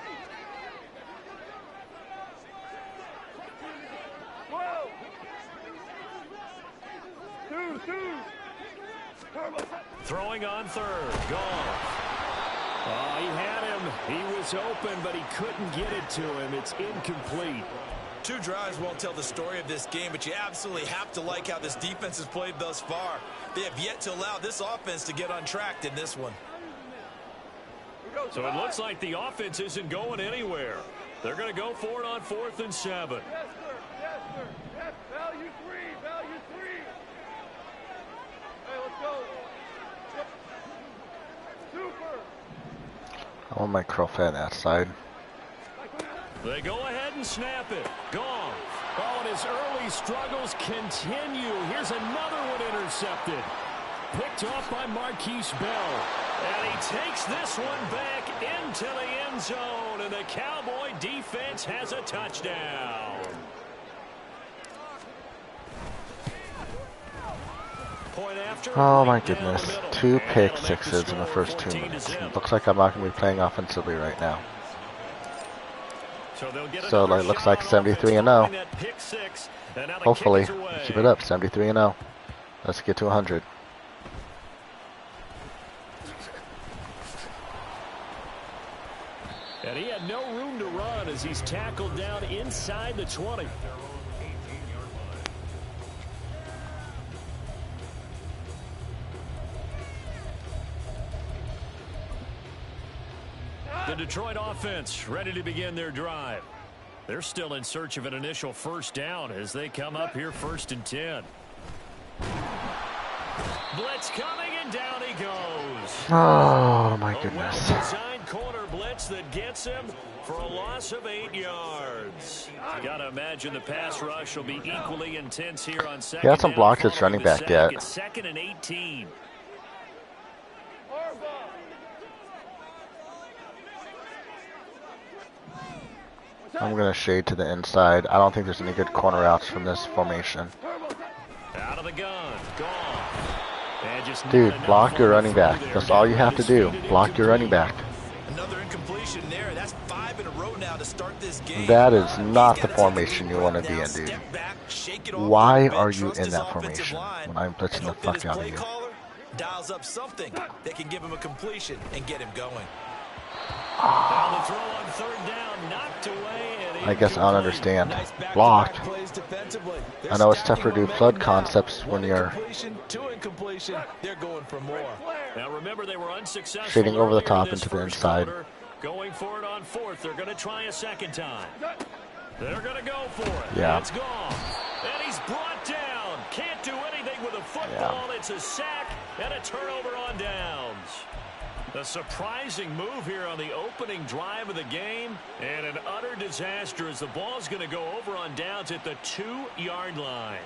Throwing on third. Goff. Oh, he had him. He was open, but he couldn't get it to him. It's incomplete. 2 drives won't tell the story of this game, but you absolutely have to like how this defense has played thus far. They have yet to allow this offense to get untracked in this one. So it looks like the offense isn't going anywhere. They're going to go for it on 4th and 7. Yes, sir. Yes, sir. Yes, value 3. Value 3. Hey, let's go. Super. I want my curl fan that side. They go ahead and snap it. Gone. Oh, and his early struggles continue. Here's another one intercepted. Picked off by Marquise Bell. And he takes this one back into the end zone. And the Cowboy defense has a touchdown. Point after. Oh my goodness. 2 pick sixes in the first 2 minutes. It looks like I'm not going to be playing offensively right now. So it looks like 73-0. Hopefully, keep it up, 73-0. Let's get to 100. And he had no room to run as he's tackled down inside the 20. The Detroit offense ready to begin their drive. They're still in search of an initial first down as they come up here 1st and 10. Blitz coming and down he goes. Oh my goodness. A well-designed corner blitz that gets him for a loss of 8 yards. You got to imagine the pass rush will be equally intense here on second. He had some down blocks that's following running the back sack. yet. It's 2nd and 18. I'm going to shade to the inside. I don't think there's any good corner routes from this formation. Out of the gun. Gone. And just Dude, block your running back. That's all you have to do. Block your running back. Another incompletion there. That's 5 in a row now to start this game. That is not the formation you want to be in, dude. Why are you in that formation when I'm blitzing the fuck out of you? Dials up something that can give him a completion and get him going. Now the throw on 3rd down, knocked away. And I guess I don't understand. Block. I know it's tough to do flood concepts when you're They're going for more. Now remember, they were unsuccessful shading over the earlier top in this into the first inside. quarter. Going for it on 4th. They're going to try a second time. They're going to go for it. Yeah. It's gone. And he's brought down. Can't do anything with a football. Yeah. It's a sack and a turnover on downs. A surprising move here on the opening drive of the game, and an utter disaster as the ball's going to go over on downs at the 2-yard line.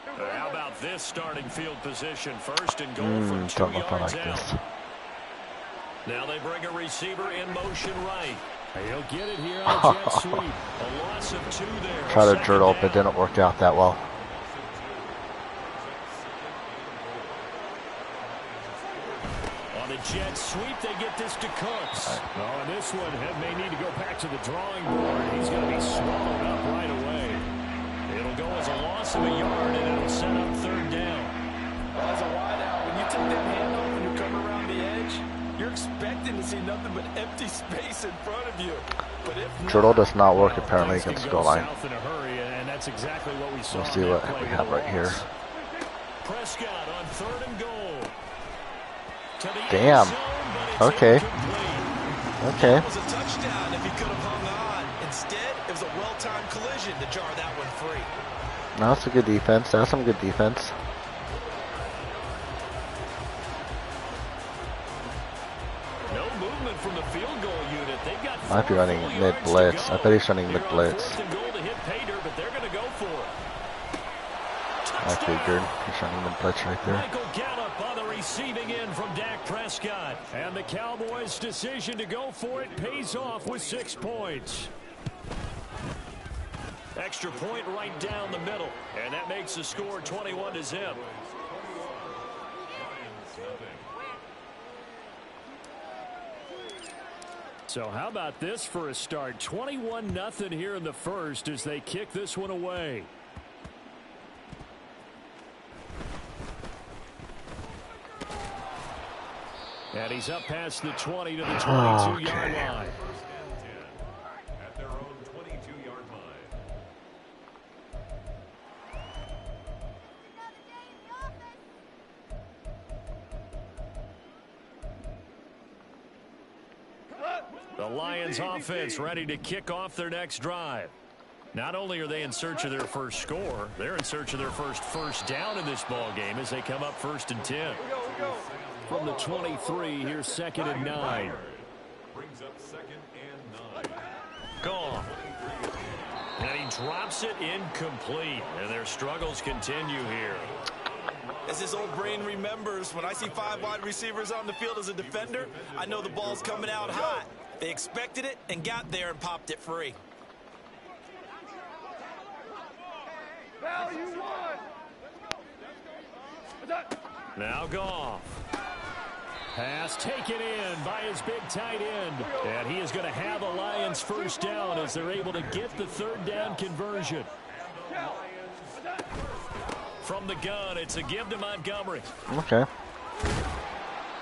How about this starting field position? 1st and goal from 2 don't know if I yards like out. this. Now they bring a receiver in motion right. He'll get it here on a jet sweep. A loss of 2 there. Try to Second turtle, down. but didn't work out that well. On the jet sweep, they get this to Cooks. Right. Oh, and this one may need to go back to the drawing board. He's going to be swallowed up right away. It'll go as a loss of a yard, and it'll set up 3rd down. Well, as a wideout, when you take that handoff and you come around the edge, you're expecting to see nothing but empty space in front of you. But if not, Turtle does not work apparently against the goal line. South in a hurry, and that's exactly what we saw. We'll see what we have right here. Prescott on 3rd and goal. To the Damn. end zone, but it's Okay. incomplete. Okay. it was a touchdown if he could have hung on. Instead, it was a well-timed collision to jar that one free. No, that's a good defense. That's some good defense. No movement from the field goal unit. They've got Might be 4 running full mid yards blitz. to go. I bet he's running Here mid on blitz. 4th and goal to hit pay dirt, but they're going to go for it. I figured he's running mid blitz right there. Michael Gallup on the receiving end from Dak Prescott. And the Cowboys' decision to go for it pays off with 6 points. Extra point right down the middle. And that makes the score 21-0. So how about this for a start? 21-0 here in the first as they kick this one away. And he's up past the 20 to the 22-yard line. At their own 22-yard line. The Lions offense ready to kick off their next drive. Not only are they in search of their first score, they're in search of their first down in this ball game as they come up 1st and 10. From the 23, here's 2nd and 9. Brings up 2nd and 9. Gone. And he drops it incomplete. And their struggles continue here. As his old brain remembers, when I see 5 wide receivers on the field as a defender, I know the ball's coming out hot. They expected it and got there and popped it free. Value one. Now Goff. Pass taken in by his big tight end. And he is going to have a Lions first down as they're able to get the 3rd down conversion. From the gun, it's a give to Montgomery. Okay.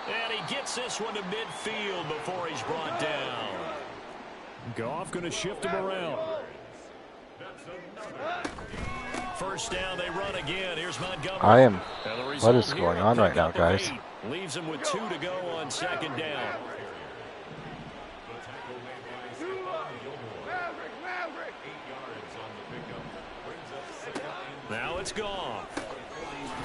And he gets this one to midfield before he's brought down. Goff going to shift him around. First down, they run again. Here's Montgomery. What is going on right now, guys? Leaves him with 2 to go on 2nd down. Now it's gone.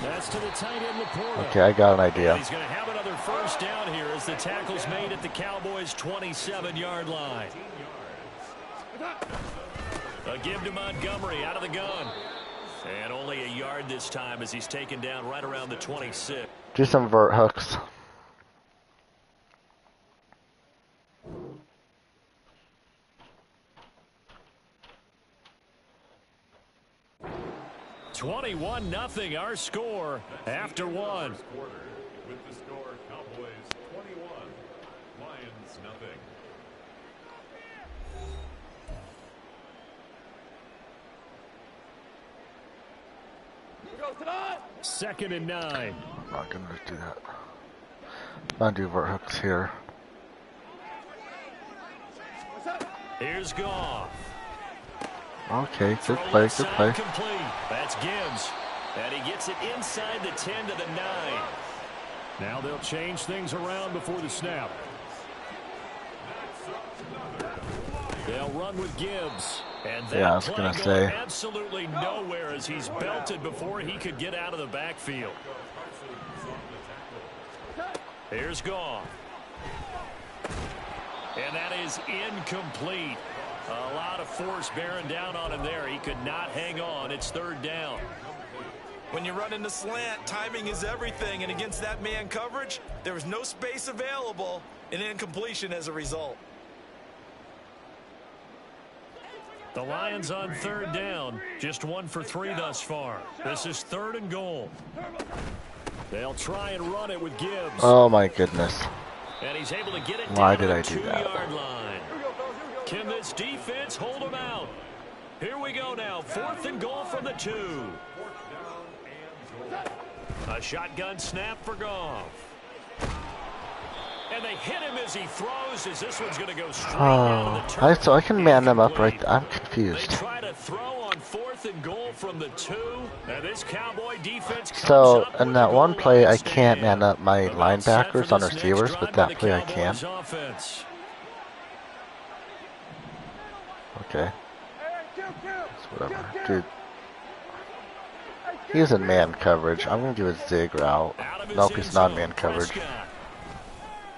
That's to the tight end, Laporta. Okay, I got an idea. He's going to have another first down here as the tackle's made at the Cowboys' 27-yard line. A give to Montgomery out of the gun. And only a yard this time as he's taken down right around the 26. Do some vert hooks. (21-0) our score after one. With the score, Cowboys 21, Lions nothing. Second and 9. I'm not going to do that. I'm going to do vert hooks here. Here's Goff. Okay, good play, good play. Complete. That's Gibbs. And he gets it inside the 10 to the 9. Now they'll change things around before the snap. They'll run with Gibbs. And that I was play gonna going say. absolutely nowhere as he's belted before he could get out of the backfield. Here's Goff. And that is incomplete. A lot of force bearing down on him there. He could not hang on. It's 3rd down. When you run in the slant, timing is everything. And against that man coverage, there was no space available. An incompletion as a result. The Lions on 3rd down. Just 1 for 3 thus far. This is 3rd and goal. They'll try and run it with Gibbs. Oh my goodness. And he's able to get it Why down did I the do that? 2-yard line. Can this defense hold him out? Here we go now. 4th and goal from the 2. A shotgun snap for Goff. And they hit him as he throws, as this one's going to go straight down to the turf. So I can man them up right there. I'm confused. They try to throw on 4th and goal from the 2. And this Cowboy defense comes So up in with that the one goal play, line I can't stand. man up my About set for linebackers on this next receivers, drive but by that the play I can. Cowboys offense. Okay. It's whatever. Dude. He's in man coverage. I'm going to do a zig route. Out of his Nope, end he's not zone, man coverage. Prescott.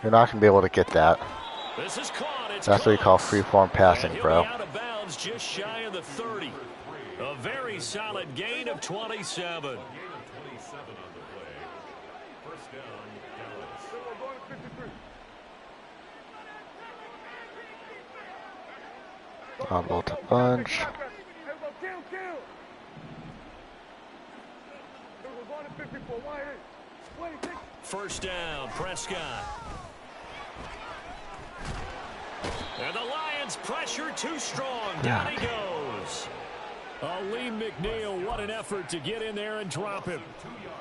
You're not going to be able to get that. This is caught. It's That's what you call close. free-form passing, And he'll bro. be out of bounds just shy of the 30. A very solid gain of 27. Audible to bunch. First down, Prescott. And the Lions pressure too strong. Down he goes. Lee McNeil, what an effort to get in there and drop him.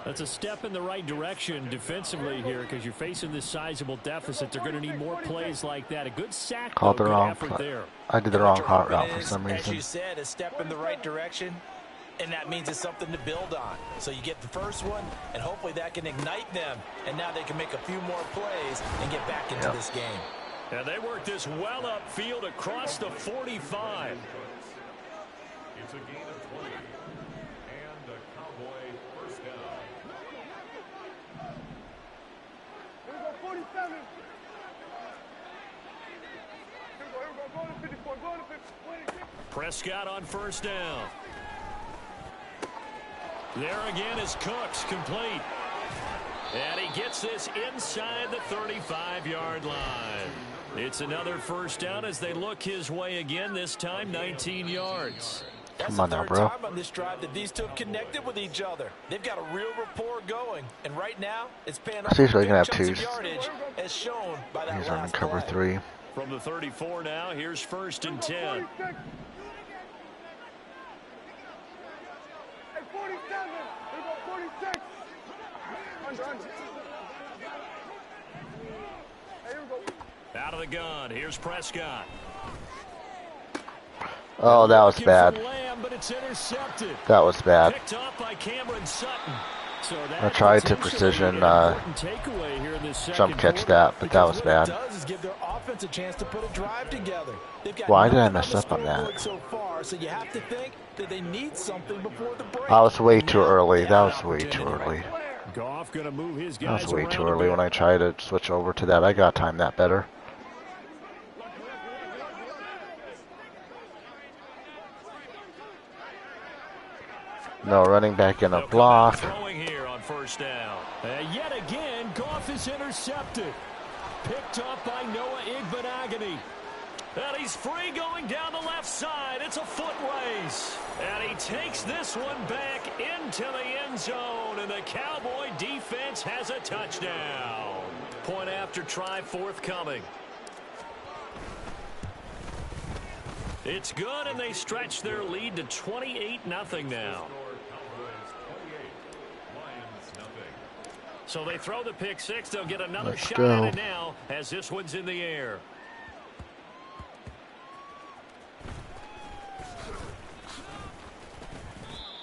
That's a step in the right direction defensively here because you're facing this sizable deficit. They're going to need more plays like that. A good sack, Called though, the good wrong effort play. there. I did the wrong hot route for Is, some as reason. you said, a step in the right direction, and that means it's something to build on. So you get the first one, and hopefully that can ignite them, and now they can make a few more plays and get back into this game. And they work this well upfield across the 45. It's a gain of 20. And a Cowboy first down. Here we go, 47. Here we go, go to 54, go to 50. Prescott on first down. There again is Cooks, complete. And he gets this inside the 35-yard line. It's another first down as they look his way again, this time 19 yards. That's Come on the now, third bro. time on this drive that these two have connected with each other. They've got a real rapport going, and right now it's paying off. He's usually gonna have big chunks of twos. yardage, as shown by that He's on last cover play. 3. From the 34 now, here's first and 10. Hey, 47. Here we go, 46. Under. Hey, here we go. Out of the gun, here's Prescott. Oh, that was Looking bad. for Lamb, but it's intercepted. That was bad. Picked off by Cameron Sutton. So I tried to precision jump catch that, but that was bad. What it does is give their offense a chance to put a drive together. They've got Why did I nothing mess the up on that? scoreboard so far, so you have to think that they need something before the break. I was way too Now, early. they That have was an way too opportunity. early. Goff gonna move his That guys was way around too a early bit. when I tried to switch over to that. I got timed that better. No running back in a They'll come block. out throwing here on first down. Yet again, Goff is intercepted. Picked up by Noah Igbenogany. And he's free going down the left side. It's a foot race. And he takes this one back into the end zone. And the Cowboy defense has a touchdown. Point after try forthcoming. It's good, and they stretch their lead to 28-0 now. So they throw the pick six. They'll get another Let's shot go. at it now as this one's in the air.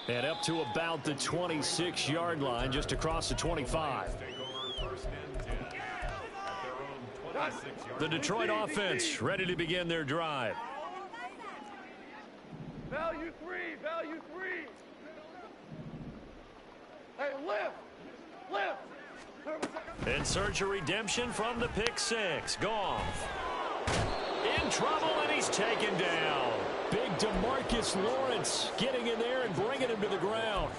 And up to about the 26-yard line, just across the 25. The Detroit offense ready to begin their drive. Value 3, value 3. Hey, lift. In search of redemption from the pick six. Goff in trouble, and he's taken down. Big DeMarcus Lawrence getting in there and bringing him to the ground.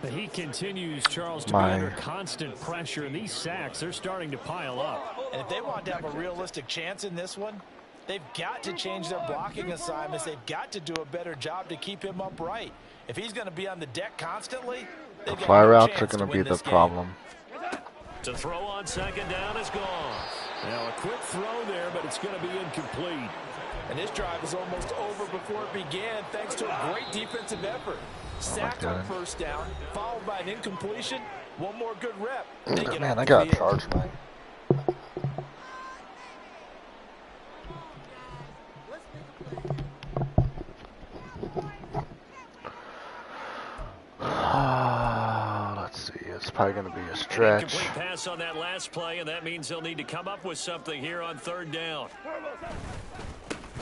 But he continues, Charles, to be under constant pressure, and these sacks, they're starting to pile up. And if they want to have a realistic chance in this one, they've got to change their blocking assignments. They've got to do a better job to keep him upright. If he's going to be on the deck constantly, The fly routes are going to be the problem. To throw on second down is gone. Now a quick throw there, but it's going to be incomplete. And this drive is almost over before it began, thanks to a great defensive effort. Sack on first down, followed by an incompletion. One more good rep. Man, I got charged, man. Let's see. It's probably going to be a stretch. Incomplete pass on that last play, and that means they'll need to come up with something here on third down.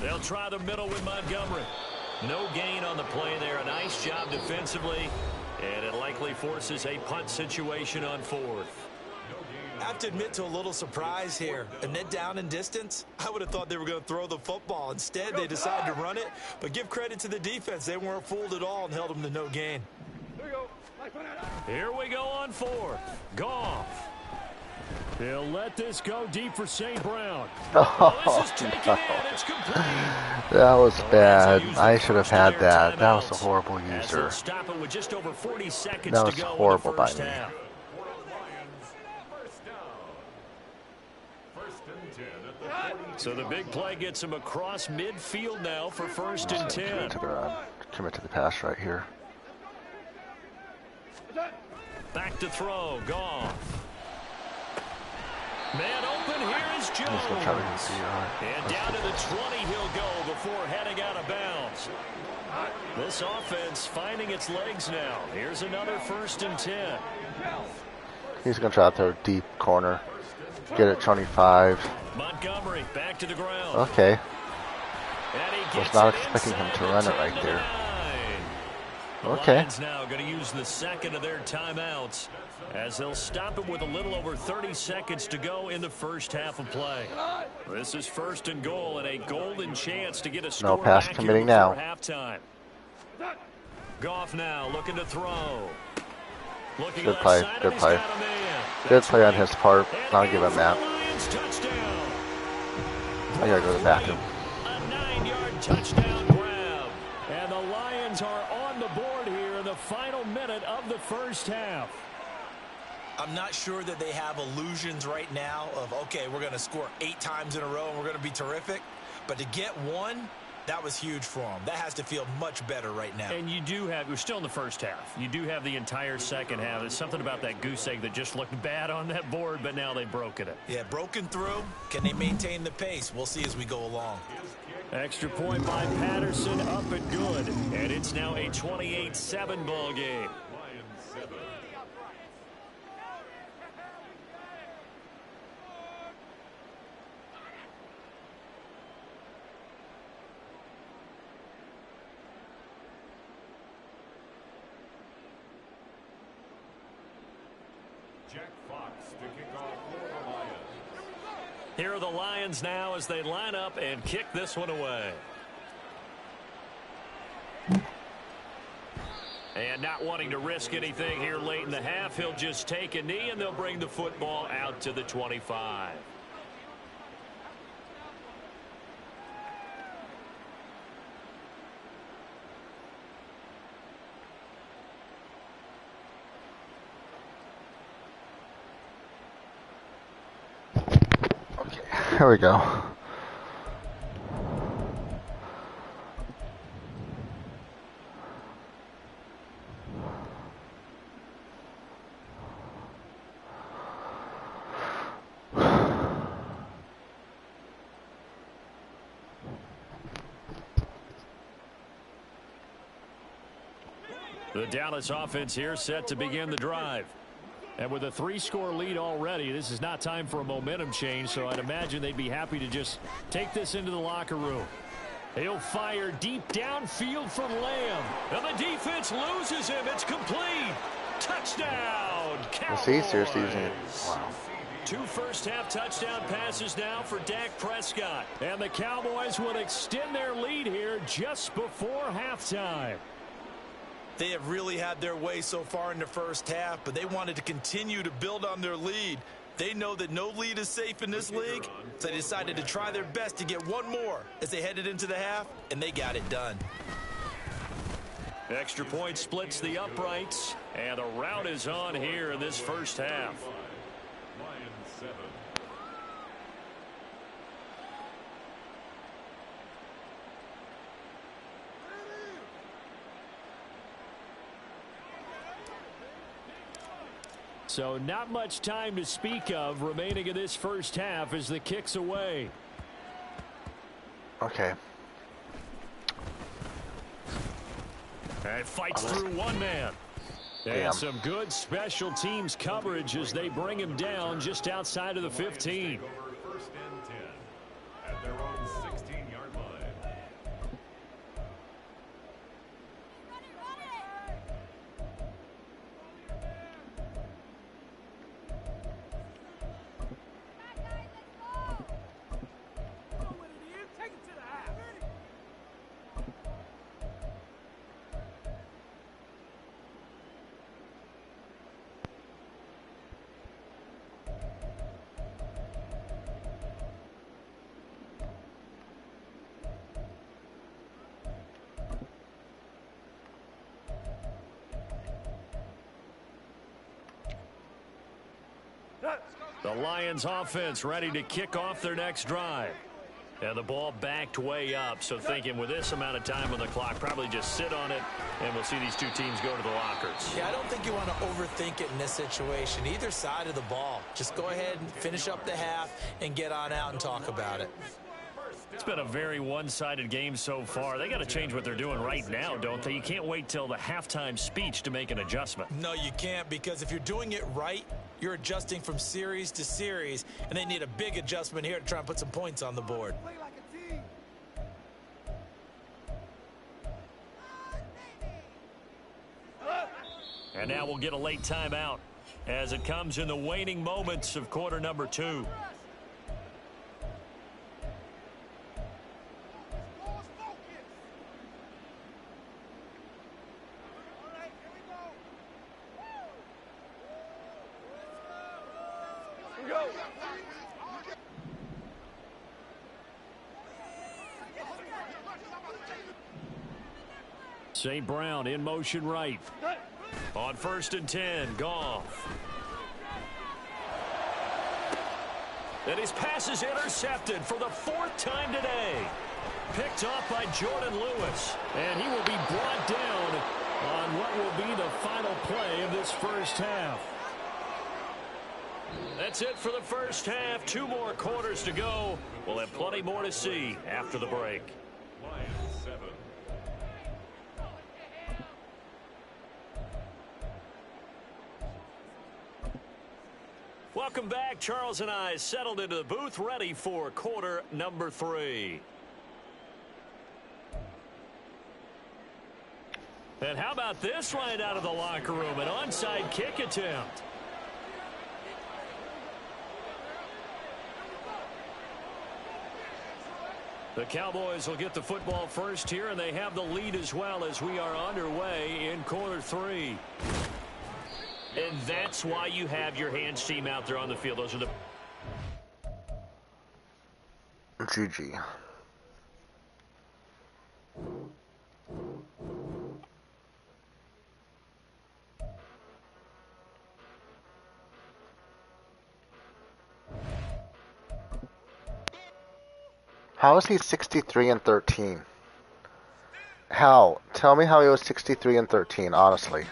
They'll try the middle with Montgomery. No gain on the play there. A nice job defensively, and it likely forces a punt situation on fourth. I have to admit to a little surprise here. Amid down in distance, I would have thought they were going to throw the football. Instead, they decided to run it. But give credit to the defense. They weren't fooled at all and held them to no gain. Here we go on fourth. Goff. They'll let this go deep for St. Brown. Oh, this is taken no. in. It's complete. That was bad. I should have had that. That was a horrible As user. they'll stop it with just over 40 seconds That was to go horrible in the by first me. half. So the big play gets him across midfield now for first and 10. Commit to the pass right here. Back to throw. Goff. Man open. Here is He's going to try to Jones. And down to the 20 he'll go before heading out of bounds. This offense finding its legs now. Here's another first and 10. He's going to try to throw deep corner. Get it 25. Montgomery back to the ground. Okay. Was not expecting him inside to run it right the there. 9. The Okay. Lions now going to use the second of their timeouts as they'll stop it with a little over 30 seconds to go in the first half of play. This is first and goal and a golden chance to get a score No pass back committing here now. before halftime. Goff now looking to throw. Looking Good left play. side, Good and he's play. got a man. Good That's play on right. his part. And I'll give him that. Lions touchdown. I gotta go to the bathroom. A 9-yard touchdown grab. And the Lions are on the board here in the final minute of the first half. I'm not sure that they have illusions right now of, okay, we're going to score 8 times in a row and we're going to be terrific. But to get one, that was huge for them. That has to feel much better right now. And you do have, we're still in the first half. You do have the entire second half. There's something about that goose egg that just looked bad on that board, but now they've broken it. Yeah, broken through. Can they maintain the pace? We'll see as we go along. Extra point by Patterson, up and good. And it's now a 28-7 ball game. Jack Fox to kick off for the Lions. Here are the Lions now as they line up and kick this one away. And not wanting to risk anything here late in the half, he'll just take a knee and they'll bring the football out to the 25. Here we go. The Dallas offense here set to begin the drive. And with a 3-score lead already, this is not time for a momentum change, so I'd imagine they'd be happy to just take this into the locker room. He'll fire deep downfield from Lamb. And the defense loses him. It's complete. Touchdown, Cowboys. See, seriously using it. Wow. 2 first-half touchdown passes now for Dak Prescott. And the Cowboys will extend their lead here just before halftime. They have really had their way so far in the first half, but they wanted to continue to build on their lead. They know that no lead is safe in this league, so they decided to try their best to get one more as they headed into the half, and they got it done. Extra point splits the uprights, and the route is on here in this first half. Lions 7. So not much time to speak of remaining in this first half as the kick's away. Okay. And fights through one man. And Damn. some good special teams coverage as they bring him down just outside of the 15. Over first and 10 at their own 16-yard line. The Lions offense ready to kick off their next drive. And the ball backed way up, so thinking with this amount of time on the clock, probably just sit on it, and we'll see these two teams go to the lockers. Yeah, I don't think you want to overthink it in this situation. Either side of the ball. Just go ahead and finish up the half and get on out and talk about it. It's been a very one-sided game so far. They got to change what they're doing right now, don't they? You can't wait till the halftime speech to make an adjustment. No, you can't, because if you're doing it right, You're adjusting from series to series, and they need a big adjustment here to try and put some points on the board. Play like a team. And now we'll get a late timeout as it comes in the waning moments of quarter number 2. St. Brown in motion right. On 1st and 10, Goff. And his pass is intercepted for the 4th time today. Picked off by Jordan Lewis. And he will be brought down on what will be the final play of this first half. That's it for the first half. 2 more quarters to go. We'll have plenty more to see after the break. Lions 7. Welcome back. Charles and I settled into the booth, ready for quarter number 3. And how about this right out of the locker room? An onside kick attempt. The Cowboys will get the football first here, and they have the lead as well as we are underway in quarter 3. And that's why you have your hands team out there on the field. Those are the GG. How is he 63-13? How? Tell me how he was 63-13, honestly.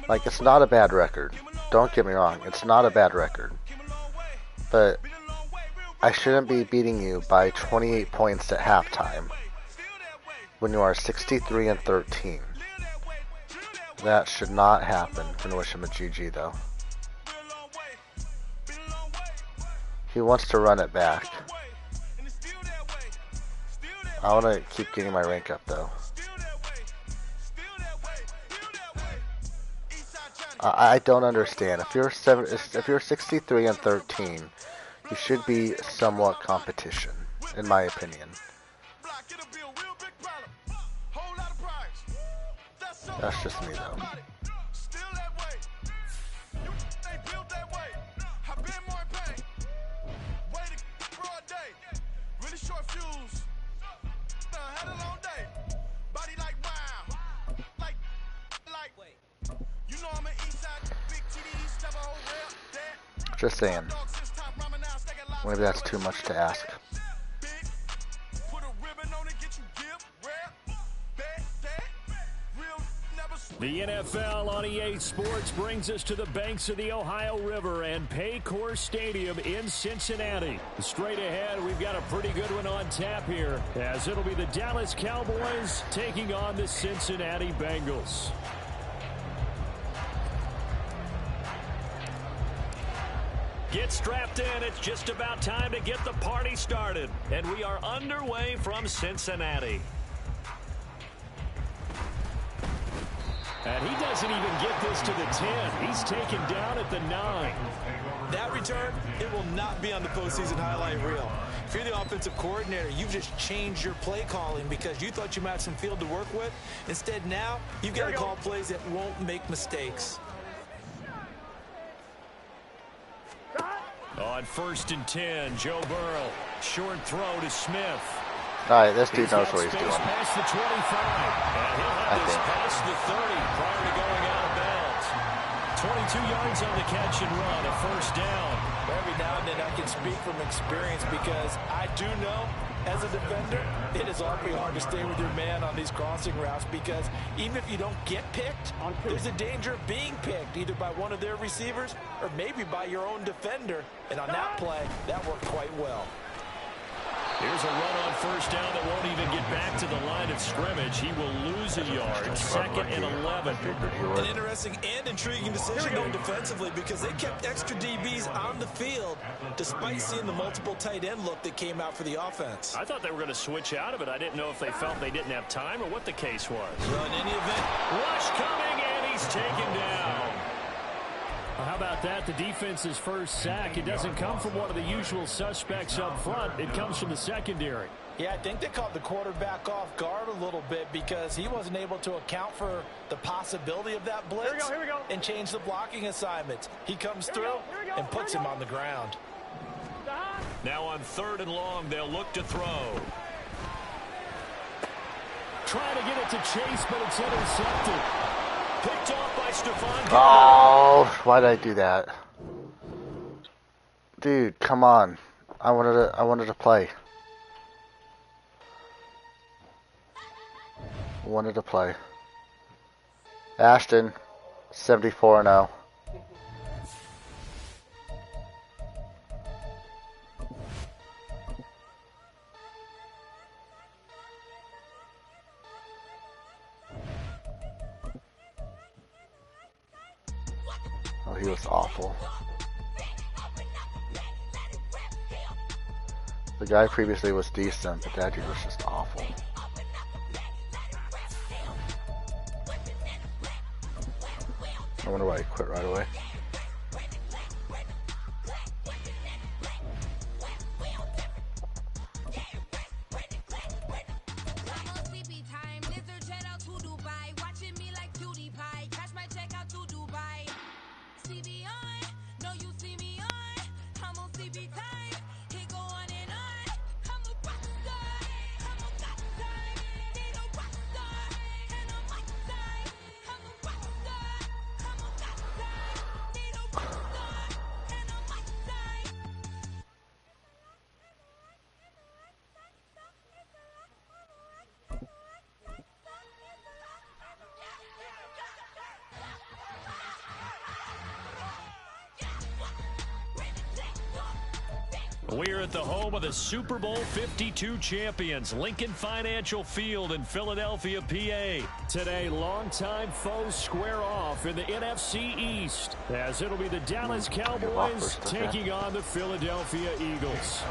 Like, it's not a bad record. Don't get me wrong, it's not a bad record. But I shouldn't be beating you by 28 points at halftime when you are 63-13. That should not happen. I'm gonna wish him a GG though. He wants to run it back. I want to keep getting my rank up though. I don't understand. If you're 63-13, you should be somewhat competition, in my opinion. That's just me though. Just saying. Maybe that's too much to ask. The NFL on EA Sports brings us to the banks of the Ohio River and Paycor Stadium in Cincinnati. Straight ahead, we've got a pretty good one on tap here, as it'll be the Dallas Cowboys taking on the Cincinnati Bengals. Get strapped in. It's just about time to get the party started. And we are underway from Cincinnati. And he doesn't even get this to the 10. He's taken down at the 9. That return, it will not be on the postseason highlight reel. If you're the offensive coordinator, you've just changed your play calling because you thought you might have some field to work with. Instead, now, you've got to call plays that won't make mistakes. On 1st and 10, Joe Burrow. Short throw to Smith. Alright, this dude knows what he's doing. Past the 25. And he'll have this past the 30 prior to going out of bounds. 22 yards on the catch and run, a first down. Every now and then I can speak from experience because I do know, as a defender, it is awfully hard to stay with your man on these crossing routes because even if you don't get picked, there's a danger of being picked either by one of their receivers or maybe by your own defender. And on that play, that worked quite well. Here's a run on first down that won't even get back to the line of of scrimmage. He will lose a yard. 2nd and 11. An interesting and intriguing decision going defensively because they kept extra DBs on the field despite seeing the multiple tight end look that came out for the offense. I thought they were going to switch out of it. I didn't know if they felt they didn't have time or what the case was. Well, in any event, rush coming, and he's taken down. Well, how about that? The defense's first sack. It doesn't come from one of the usual suspects up front. It comes from the secondary. Yeah, I think they caught the quarterback off guard a little bit because he wasn't able to account for the possibility of that blitz and change the blocking assignments. He comes through and puts him on the ground. Now on 3rd and long, they'll look to throw. Trying to get it to Chase, but it's intercepted. Picked off by Stephon. Oh, why did I do that? Dude, come on. I wanted to play. Wanted to play. Ashton, 74-0. Oh, he was awful. The guy previously was decent, but that dude was just awful. I wonder why he quit right away. We're at the home of the Super Bowl 52 champions, Lincoln Financial Field in Philadelphia, PA. Today, longtime foes square off in the NFC East, as it'll be the Dallas Cowboys taking on the Philadelphia Eagles.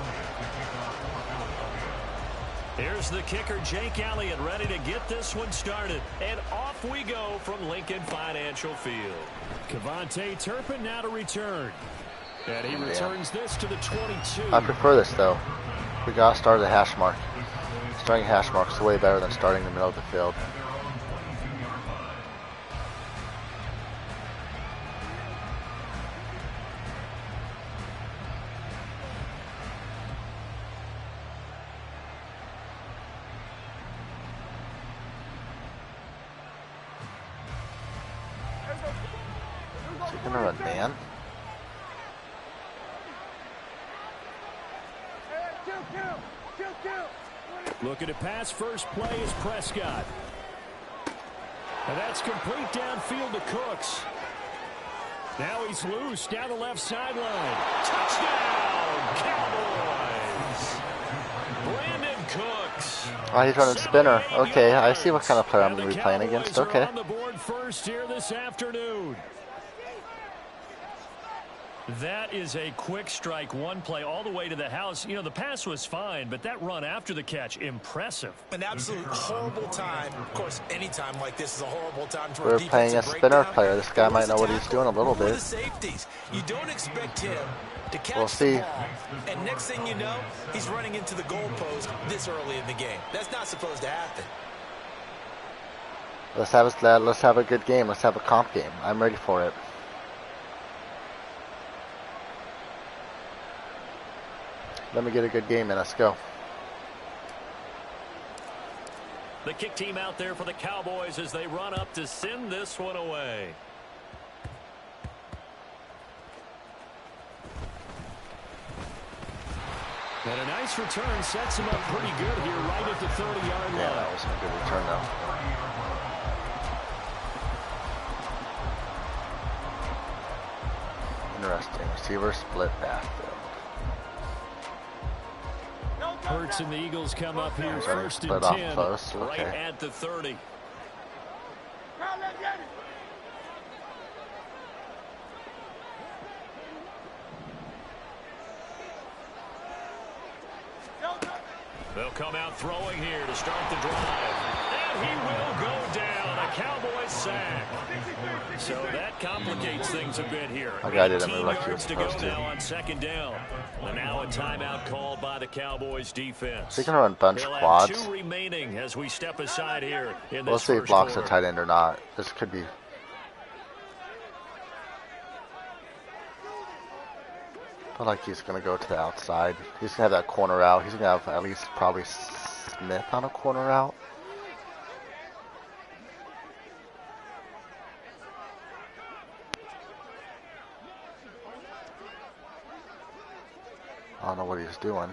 Here's the kicker, Jake Elliott, ready to get this one started. And off we go from Lincoln Financial Field. Kevontae Turpin now to return. And he returns this to the 22. I prefer this, though. We got to start at the hash mark. Starting hash mark is way better than starting in the middle of the field. Is he gonna run man? Looking to pass, first play is Prescott. And that's complete downfield to Cooks. Now he's loose down the left sideline. Touchdown, Cowboys! Brandon Cooks. Oh, he's running spinner. Okay, I see what kind of player I'm going to be playing against. Okay. On the board first here this afternoon. That is a quick strike, one play all the way to the house. You know, the pass was fine, but that run after the catch, impressive. An absolute horrible time. Of course, any time like this is a horrible time for We're playing a spinner player. This guy might know what he's doing a little bit. The safeties. You don't expect him to catch We'll see. the ball, and next thing you know, he's running into the goalpost this early in the game. That's not supposed to happen. Let's have a good game. Let's have a comp game. I'm ready for it. Let me get a good game in. Let's go. The kick team out there for the Cowboys as they run up to send this one away. And a nice return sets him up pretty good here right at the 30-yard line. Yeah, that was a good return though. Interesting. Receiver split backfield. Hurts and the Eagles come up here first and 10, close. right at the 30. They'll come out throwing here to start the drive. And he will go down. A Cowboys sack. So that complicates things a bit here. My guy didn't move 18 like he was yards to go supposed to. now on second down. And now a timeout called by the Cowboys defense. So you can run bunch They'll have quads. 2 remaining as we step aside here in this We'll see if first blocks a quarter. tight end or not. This could be. I feel like he's going to go to the outside. He's going to have that corner out. He's going to have at least probably Smith on a corner out. I don't know what he's doing.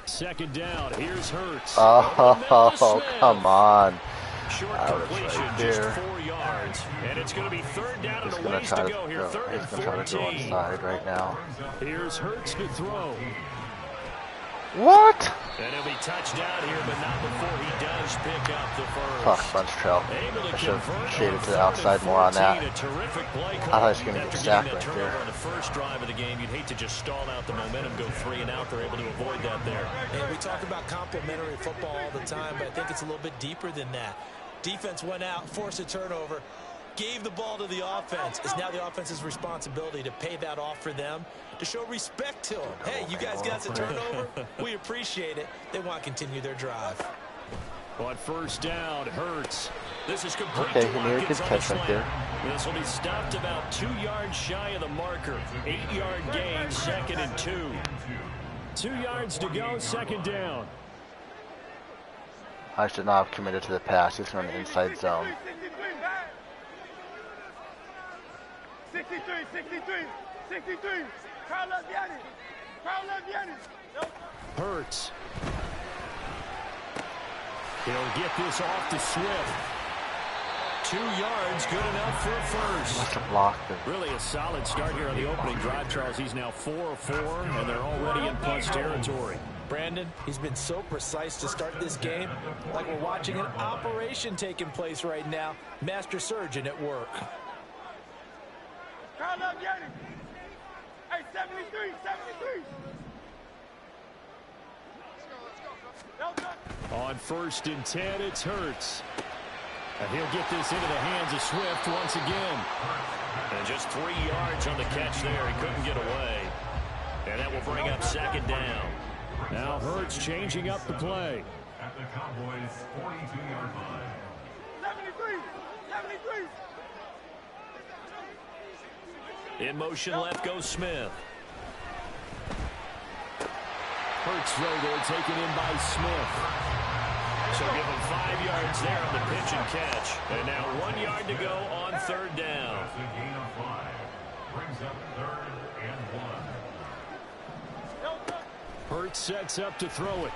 Second down. Here's Hurts. Oh, come on. Short That was completion, right just there. 4 yards. And it's going to be third down He's and a going to ways try to to go here. go. Third He's and going to try to go 14. inside right now. Here's Hurts to throw. What? And he'll be touched down here, but not before he does pick up the first. Fuck, bunch trail. Able to I should have convert shaded on to the third outside and more on 14. that. A terrific play I call. thought he was going to get After sacked getting that right turnover there. on the first drive of the game, you'd hate to just stall out the momentum, go 3 and out. They're able to avoid that there. And we talk about complementary football all the time, but I think it's a little bit deeper than that. Defense went out, forced a turnover, gave the ball to the offense. It's now the offense's responsibility to pay that off for them, to show respect to them. Hey, you guys got the turnover? We appreciate it. They want to continue their drive. On first down, Hurts. This is complete Okay, to he made a good Watkins on the catch right slant. there. This will be stopped about 2 yards shy of the marker. 8-yard gain, second and 2. 2 yards to go, second down. I should not have committed to the pass. He's going to the inside zone. 63, 63. Carl Vianney. Hurts. He'll get this off to Swift. 2 yards, good enough for a first. Must have blocked it. Really a solid start here on the opening drive, Charles. He's now 4 of 4, and they're already in plus territory. Brandon, he's been so precise to start this game, like we're watching an operation taking place right now. Master surgeon at work. Carl Vianney. Hey, 73. On first and 10, it's Hurts. And he'll get this into the hands of Swift once again. And just 3 yards on the catch there. He couldn't get away. And that will bring up second down. Now Hurts changing up the play. At the Cowboys' 42-yard line. 73. In motion left goes Smith. Hurts throw there taken in by Smith. So give him 5 yards there on the pitch and catch. And now 1 yard to go on third down. That's a gain of 5. Brings up third and 1. Hurts sets up to throw it.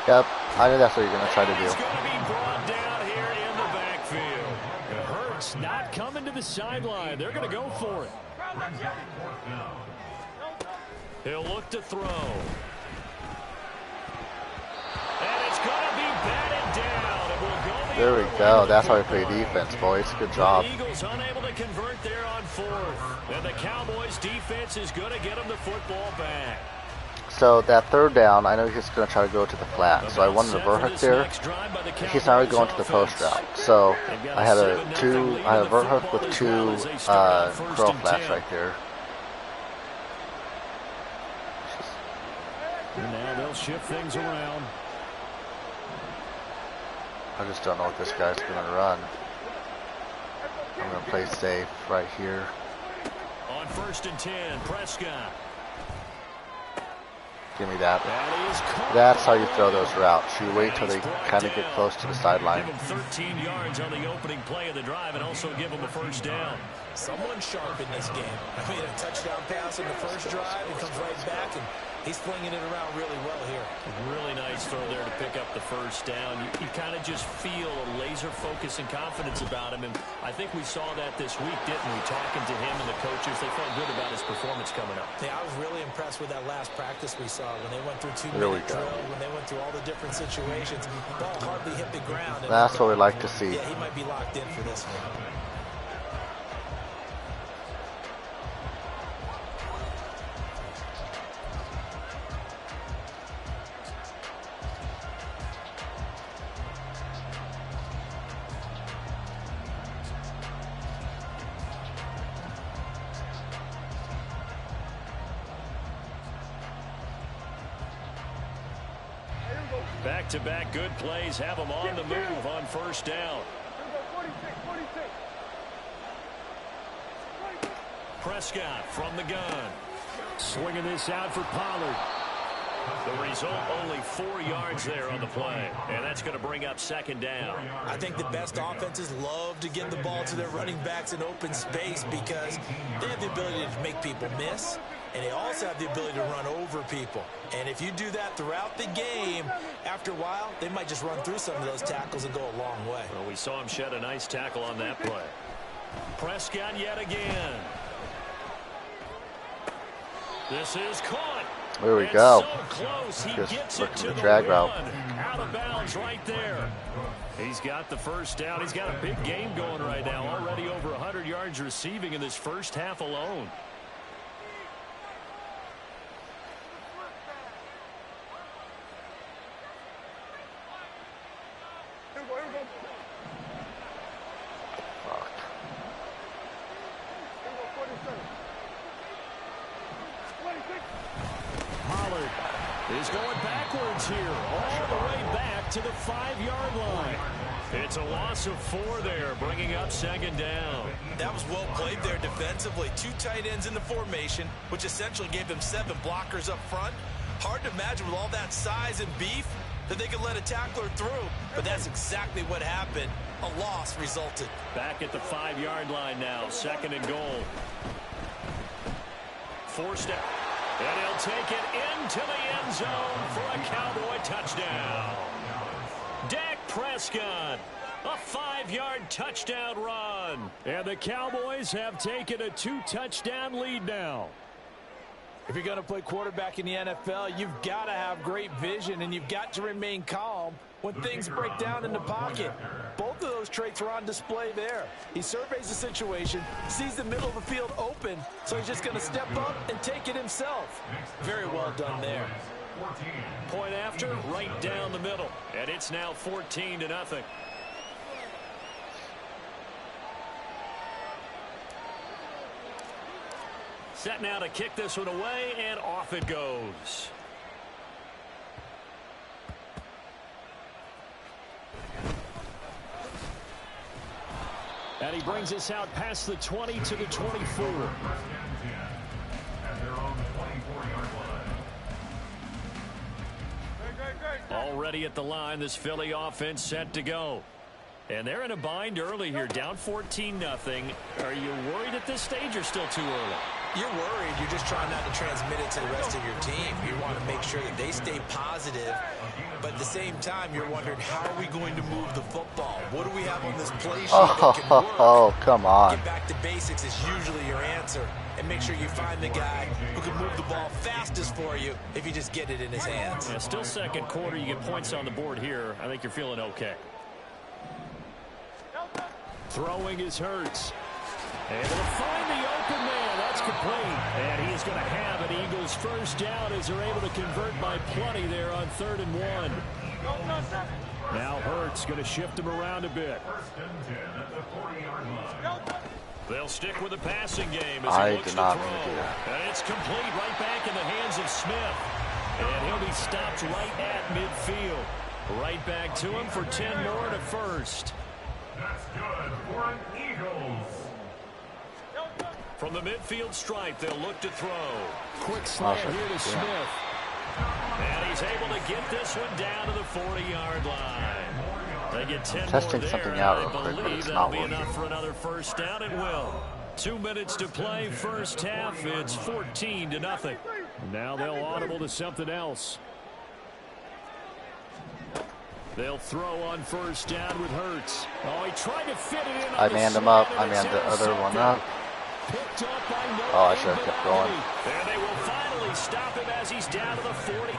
Yep, I knew that's what you're going to try to He's do. going to be brought down here in the backfield. And Hurts not coming to the sideline. They're going to go for it. Fourth down. He'll look to throw. And it's going to be batted down. It will go the There other we way. go. That's how we play defense, boys. Good job. The Eagles unable to convert there on fourth. And the Cowboys defense is going to get them the football back. So that third down, I know he's going to try to go to the flat. So I wanted to vert hook there. He's not really going to the post route. So I had a vert hook with 2 curl flats right there. And now they'll shift things around. I just don't know what this guy's going to run. I'm going to play safe right here. On first and 10, Prescott. Give me that. That is caught. That's how you throw those routes. You wait till they kind of get close to the sideline. Give him 13 yards on the opening play of the drive and also give him a first down. Someone sharp in this game. I mean, a touchdown pass in the first drive and comes right back and He's flinging it around really well here. Really nice throw there to pick up the first down. You kind of just feel a laser focus and confidence about him, and I think we saw that this week, didn't we? Talking to him and the coaches, they felt good about his performance coming up. Yeah, I was really impressed with that last practice we saw when they went through 2-minute drill, when they went through all the different situations. Ball hardly hit the ground. That's what we like to see. Yeah, he might be locked in for this one. Back-to-back good plays have them on the move on first down. Prescott from the gun. Swinging this out for Pollard. The result, only 4 yards there on the play. And that's going to bring up second down. I think the best offenses love to get the ball to their running backs in open space because they have the ability to make people miss. And they also have the ability to run over people. And if you do that throughout the game, after a while, they might just run through some of those tackles and go a long way. Well, we saw him shed a nice tackle on that play. Prescott yet again. This is caught. There we go. So close. He Just gets looking it to the the drag route. Out of bounds right there. He's got the first down. He's got a big game going right now. Already over 100 yards receiving in this first half alone. Is going backwards here, all the way back to the 5-yard line. It's a loss of 4 there, bringing up second down. That was well played there defensively. 2 tight ends in the formation, which essentially gave them 7 blockers up front. Hard to imagine with all that size and beef that they could let a tackler through, but that's exactly what happened. A loss resulted. Back at the 5-yard line now, second and goal. Forced out. And he'll take it into the end zone for a Cowboy touchdown. Dak Prescott, a 5-yard touchdown run. And the Cowboys have taken a 2-touchdown lead now. If you're going to play quarterback in the NFL, you've got to have great vision, and you've got to remain calm when things break down in the pocket. Both of those traits are on display there. He surveys the situation, sees the middle of the field open, so he's just going to step up and take it himself. Very well done there. Point after, right down the middle. And it's now 14-0. Set now to kick this one away, and off it goes. And he brings us out past the 20 to the 24. Already at the line, this Philly offense set to go. And they're in a bind early here, down 14-0. Are you worried at this stage or still too early? You're worried. You're just trying not to transmit it to the rest of your team. You want to make sure that they stay positive. But at the same time, you're wondering, how are we going to move the football? What do we have on this play sheet that can work? Oh, come on. Get back to basics is usually your answer. And make sure you find the guy who can move the ball fastest for you if you just get it in his hands. Yeah, still second quarter. You get points on the board here. I think you're feeling okay. Throwing is Hurts. Able to find the open man. That's complete. And he is going to have an Eagles first down as they're able to convert by plenty there on 3rd and 1. Now Hurts going to shift him around a bit. They'll stick with the passing game as he looks to throw. And it's complete right back in the hands of Smith. And he'll be stopped right at midfield. Right back to him for 10 more to first. That's good for an Eagles. From the midfield stripe, they'll look to throw. Quick slant here to Smith. And he's able to get this one down to the 40-yard line. They get 10 Testing more something there. out I real quick, but believe it's that'll not be working. enough for another first down. It will. 2 minutes to play first half. It's 14-0. Now they'll audible to something else. They'll throw on first down with Hurts. Oh, he tried to fit it in. I manned him up. I manned the other one up. Oh, I should have kept going. And they will finally stop him as he's down to the 40.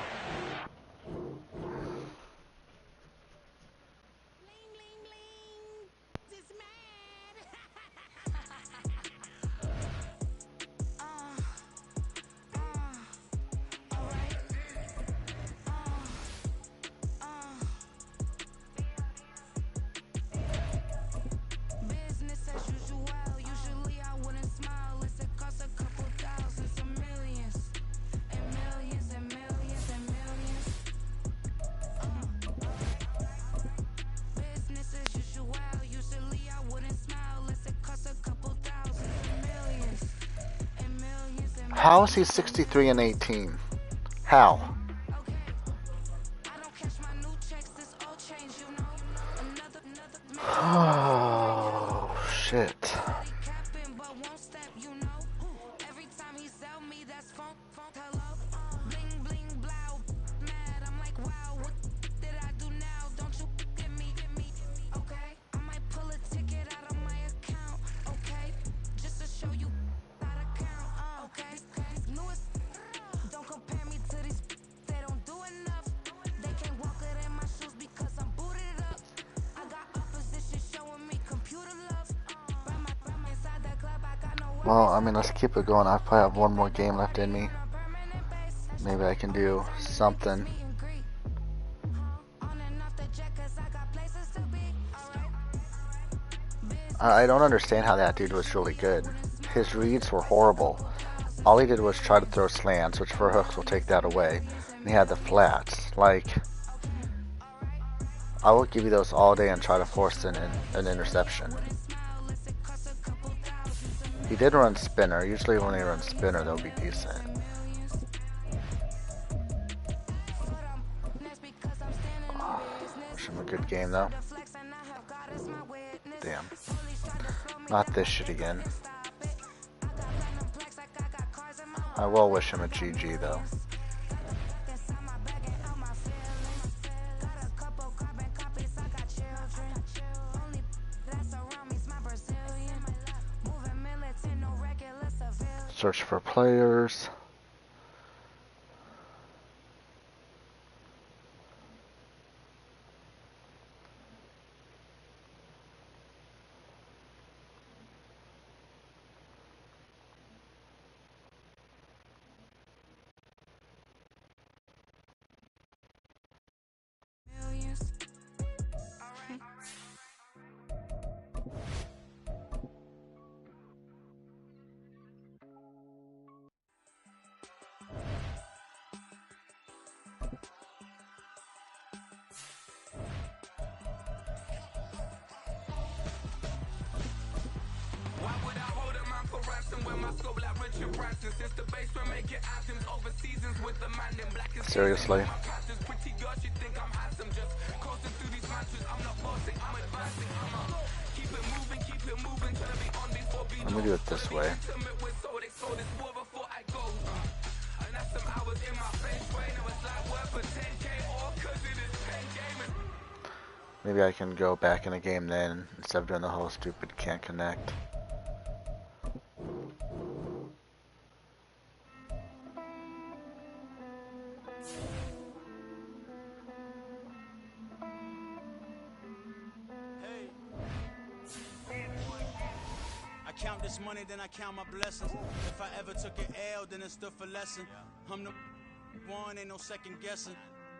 How is he 63 and 18? How? Oh, shit. Well, I mean, let's keep it going. I probably have one more game left in me. Maybe I can do something. I don't understand how that dude was really good. His reads were horrible. All he did was try to throw slants, which for hooks will take that away. And he had the flats. Like, I will give you those all day and try to force an interception. He did run spinner. Usually when he runs spinner, they'll be decent. Wish him a good game, though. Damn. Not this shit again. I will wish him a GG, though. Search for players. Seriously. Let me do it this way. Maybe I can go back in a game then, instead of doing the whole stupid can't connect. Count this money, then I count my blessings. If I ever took an L, then it stood for lesson. I'm the one, ain't no second guessing.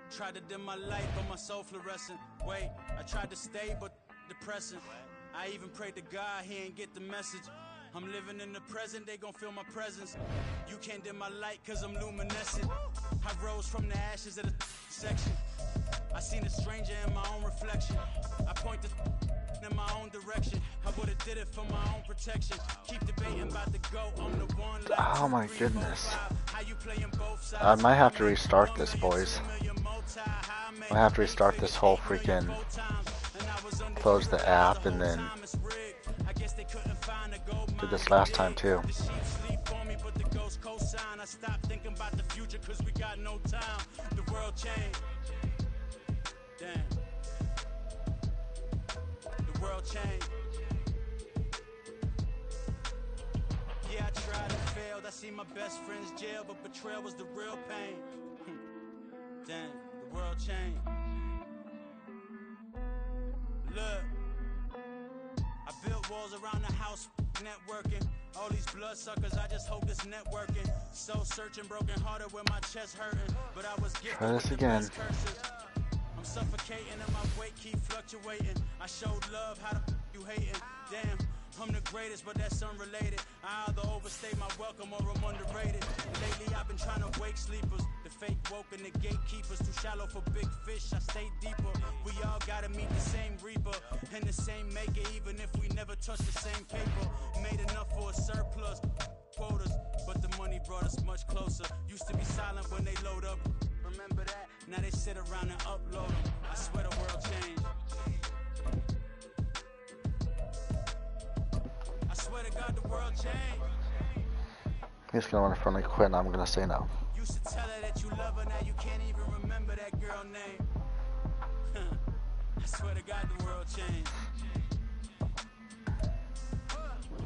Tried to dim my light, but my soul fluorescent. Wait, I tried to stay, but depressing. I even prayed to God, he ain't get the message. I'm living in the present, they gon' feel my presence. You can't dim my light, cause I'm luminescent. I rose from the ashes of the section. I seen a stranger in my own reflection. I point the in my own direction. I would've did it for my own protection. Keep debating about the go. I'm the one. Oh my goodness. I might have to restart this, boys. I have to restart this whole freaking, close the app, and then did this last time too. I stop thinking about the future, cause we got no time. The world changed. Damn. The world changed. Yeah, I tried and failed. I see my best friends jail, but betrayal was the real pain. Damn, the world changed. Look, I built walls around the house, networking. All these bloodsuckers, I just hope this networking. Soul searching, broken hearted with my chest hurting. But I was gifted Try this with the again. best curses. I'm suffocating and my weight keep fluctuating. I showed love, how the you hating? Damn, I'm the greatest, but that's unrelated. I either overstay my welcome or I'm underrated. Lately I've been trying to wake sleepers. The fake woke and the gatekeepers. Too shallow for big fish, I stay deeper. We all gotta meet the same reaper and the same maker, even if we never touch the same paper. Made enough for a surplus quotas, but the money brought us much closer. Used to be silent when they load up. Remember that? Now they sit around and upload them. I swear the world changed. I swear to God the world changed. He's gonna want to finally quit, and I'm gonna say no. Used to tell her that you love her, now you can't even remember that girl name. I swear to God the world changed.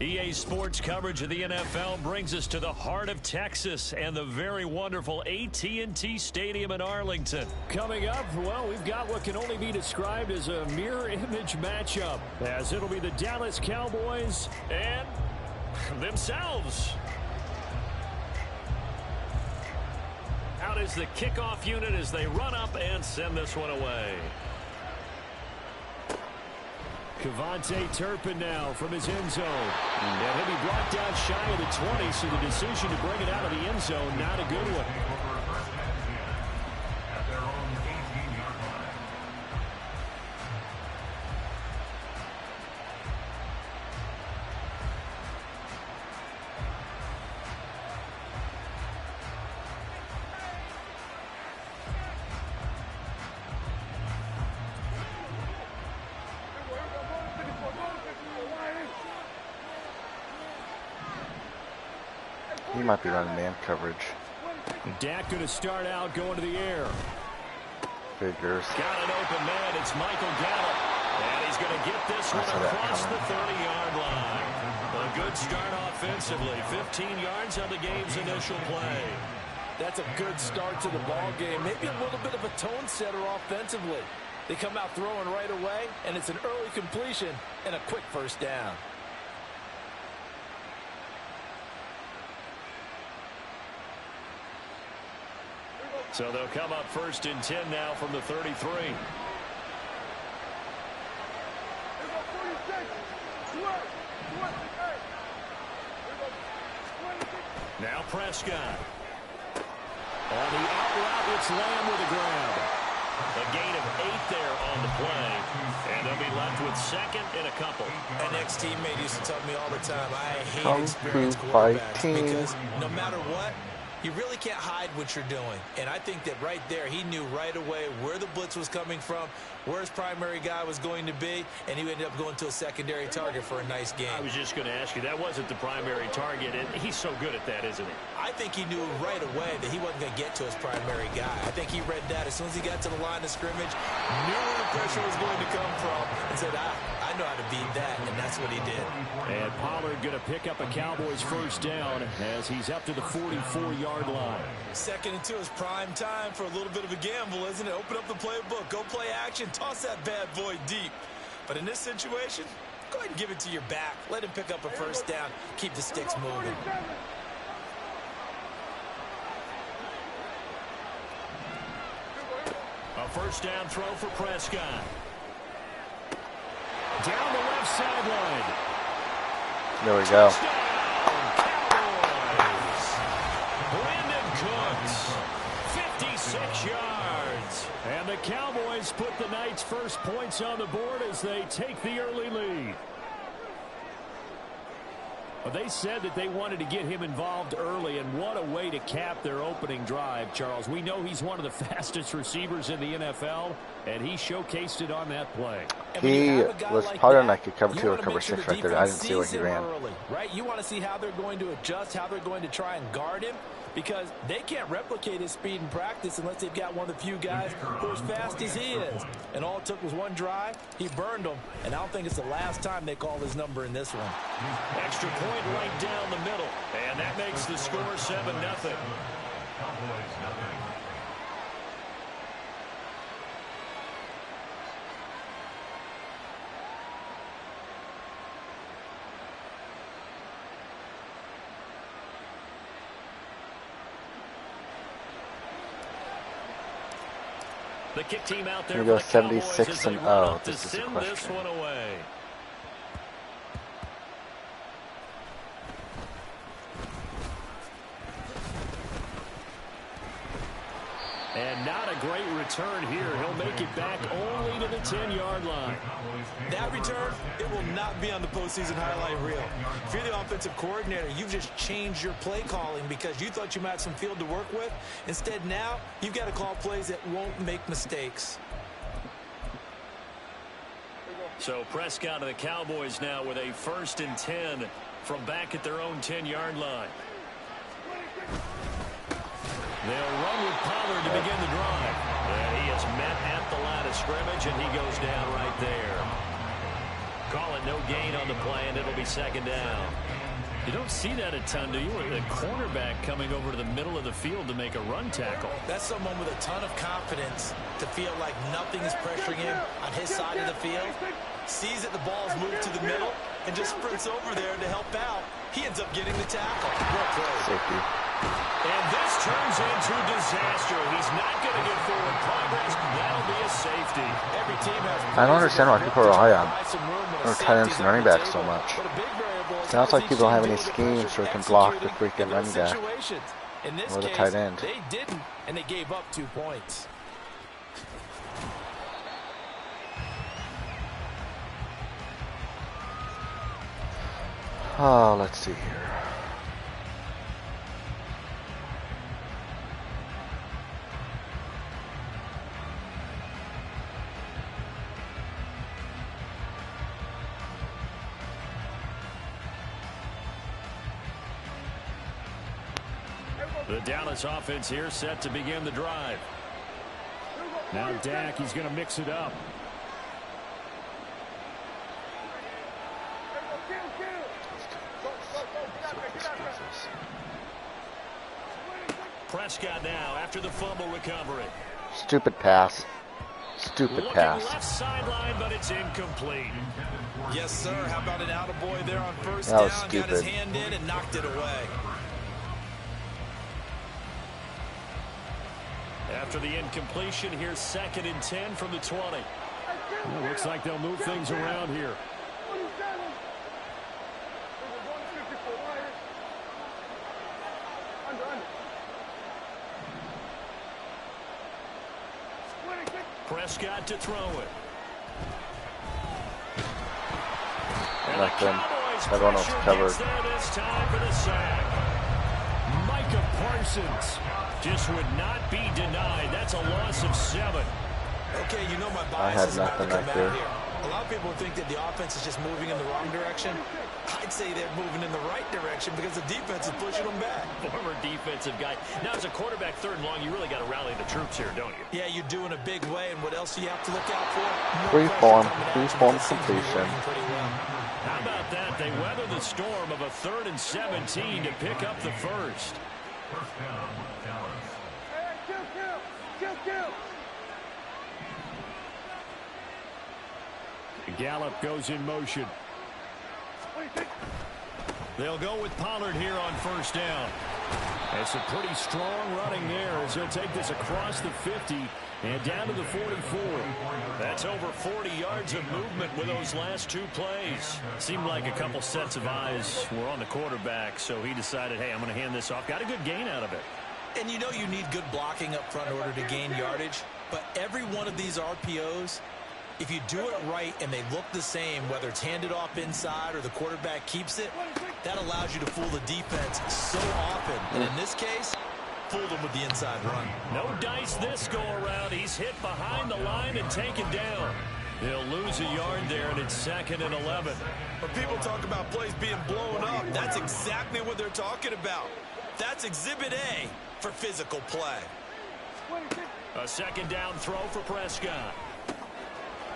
EA Sports coverage of the NFL brings us to the heart of Texas and the very wonderful AT&T Stadium in Arlington. Coming up, well, we've got what can only be described as a mirror image matchup, as it'll be the Dallas Cowboys and themselves. Out is the kickoff unit as they run up and send this one away. Cavante Turpin now from his end zone. And he'll be brought down shy of the 20, so the decision to bring it out of the end zone, not a good one. At their own 18-yard line. He might be running man coverage. Dak going to start out going to the air. Figures. Got an open man. It's Michael Gallup. And he's going to get this one across the 30-yard line. A good start offensively. 15 yards on the game's initial play. That's a good start to the ball game. Maybe a little bit of a tone setter offensively. They come out throwing right away, and it's an early completion and a quick first down. So they'll come up 1st and 10 now from the 33. Now Prescott. On the out route, it's Lamb with a grab. A gain of 8 there on the play. And they'll be left with 2nd and a couple. An ex-teammate used to tell me all the time, I hate experienced quarterbacks because no matter what, you really can't hide what you're doing. And I think that right there, he knew right away where the blitz was coming from, where his primary guy was going to be, and he ended up going to a secondary target for a nice game. I was just going to ask you, that wasn't the primary target, and he's so good at that, isn't he? I think he knew right away that he wasn't going to get to his primary guy. I think he read that as soon as he got to the line of scrimmage, knew where the pressure was going to come from, and said, I know how to beat that, and that's what he did. And Pollard going to pick up a Cowboys first down as he's up to the 44-yard line. 2nd and 2 is prime time for a little bit of a gamble, isn't it? Open up the playbook, go play action, toss that bad boy deep. But in this situation, go ahead and give it to your back. Let him pick up a first down, keep the sticks moving. A first down throw for Prescott. Down the left sideline. There we go. Brandon Cooks, 56 yards. And the Cowboys put the Knights' first points on the board as they take the early lead. Well, they said that they wanted to get him involved early, and what a way to cap their opening drive, Charles. We know he's one of the fastest receivers in the NFL, and he showcased it on that play. He was probably on like a cover 2 or cover 6 right there. I didn't see what he ran. Right? You want to see how they're going to adjust, how they're going to try and guard him, because they can't replicate his speed in practice unless they've got one of the few guys who are as fast as he is. And all it took was one drive. He burned them, and I don't think it's the last time they call his number in this one. Extra point right down the middle, and that makes the score 7-0. Cowboys nothing. The kick team out there. We go 76-0. This is a send question. this one away. And not a great return here. He'll make it back only to the 10-yard line. That return, it will not be on the postseason highlight reel. If you're the offensive coordinator, you've just changed your play calling because you thought you might have some field to work with. Instead, now, you've got to call plays that won't make mistakes. So Prescott and the Cowboys now with a 1st and 10 from back at their own 10-yard line. They'll run with Pollard to begin the drive. And he is met at the line of scrimmage, and he goes down right there. Call it no gain on the play, and it'll be 2nd down. You don't see that a ton, do you? A cornerback coming over to the middle of the field to make a run tackle. That's someone with a ton of confidence to feel like nothing is pressuring him on his side of the field. Sees that the ball's moved to the middle and just sprints over there to help out. He ends up getting the tackle. Well played. Safety. And this turns into disaster. He's not going to get forward progress. That'll be a safety. Every team has I don't understand why people rely on tight ends and running backs so much. Sounds like people don't have any schemes where they can block the freaking running back or the tight end. They didn't, and they gave up 2 points. Oh, let's see here. The Dallas offense here set to begin the drive. Now Dak, he's going to mix it up. Prescott now after the fumble recovery. Stupid pass. Stupid pass. Left sideline, but it's incomplete. Yes, sir. How about an attaboy there on 1st That was down? Got his stupid. hand in and knocked it away. After the incompletion, here's 2nd and 10 from the 20. Well, looks like they'll move things around here. Prescott to throw it. And Left the in. Cowboys Everyone else pressure covered. gets there this time for the sack. Micah Parsons just would not be denied. That's a loss of 7. Okay, you know my I bias had is about to nothing come right out there. here. A lot of people think that the offense is just moving in the wrong direction. I'd say they're moving in the right direction because the defense is pushing them back. Former defensive guy. Now, as a quarterback, 3rd and long, you really got to rally the troops here, don't you? Yeah, you do in a big way, and what else do you have to look out for? Free-form completion. How about that? They weather the storm of a 3rd and 17 to pick up the 1st. First down, Dallas. Kill. Gallup goes in motion. They'll go with Pollard here on 1st down. That's a pretty strong running there as he'll take this across the 50 and down to the 44. That's over 40 yards of movement with those last 2 plays. Seemed like a couple sets of eyes were on the quarterback, so he decided, hey, I'm going to hand this off. Got a good gain out of it. And you know you need good blocking up front in order to gain yardage, but every one of these RPOs, if you do it right and they look the same, whether it's handed off inside or the quarterback keeps it, that allows you to fool the defense so often. And in this case, fool them with the inside run. No dice this go around. He's hit behind the line and taken down. He'll lose a yard there, and it's 2nd and 11. When people talk about plays being blown up, that's exactly what they're talking about. That's Exhibit A for physical play. A 2nd down throw for Prescott.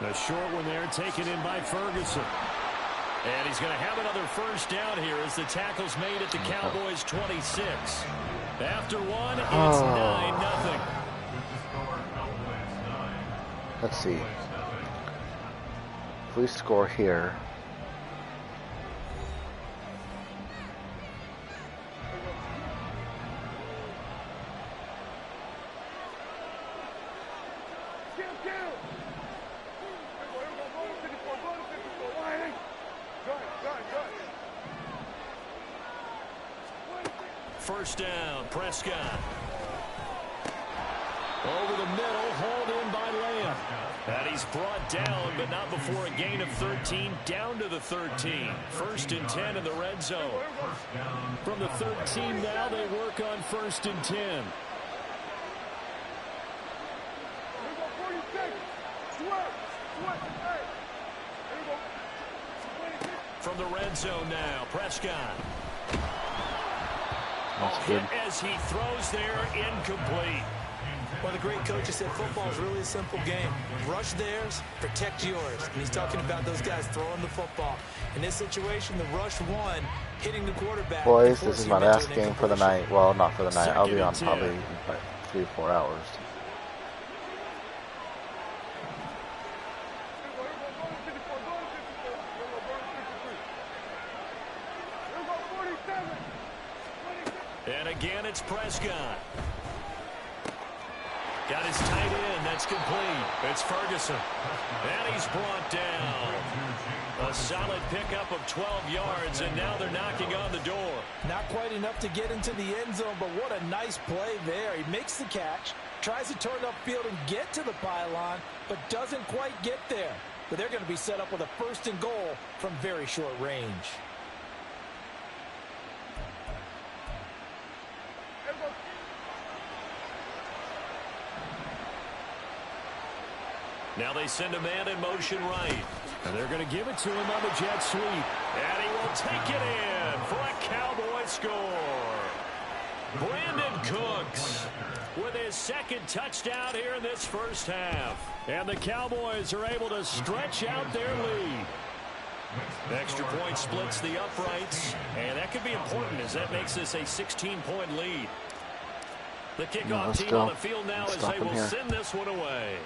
A short one there taken in by Ferguson. And he's going to have another 1st down here as the tackle's made at the Cowboys' 26. After one, it's 9-0. Let's see. If we score here, First down, Prescott. Over the middle, hauled in by Lamb. And he's brought down, but not before a gain of 13, down to the 13. 1st and 10 in the red zone. From the 13 now, they work on 1st and 10. From the red zone now, Prescott. that's good. As he throws there, incomplete. Well, the great coach has said football is really a simple game. Rush theirs, protect yours. And he's talking about those guys throwing the football. In this situation, the rush one, hitting the quarterback. Boys, this is my last game for the night. Well, not for the night. I'll be on probably like 3 or 4 hours. And again, it's Prescott. Got his tight end. That's complete. It's Ferguson. And he's brought down. A solid pickup of 12 yards, and now they're knocking on the door. Not quite enough to get into the end zone, but what a nice play there. He makes the catch, tries to turn upfield and get to the pylon, but doesn't quite get there. But they're going to be set up with a 1st and goal from very short range. Now they send a man in motion right. And they're going to give it to him on the jet sweep. And he will take it in for a Cowboy score. Brandon Cooks with his 2nd touchdown here in this 1st half. And the Cowboys are able to stretch out their lead. Extra point splits the uprights. And that could be important as that makes this a 16-point lead. The kickoff team on the field now as they will send this one away.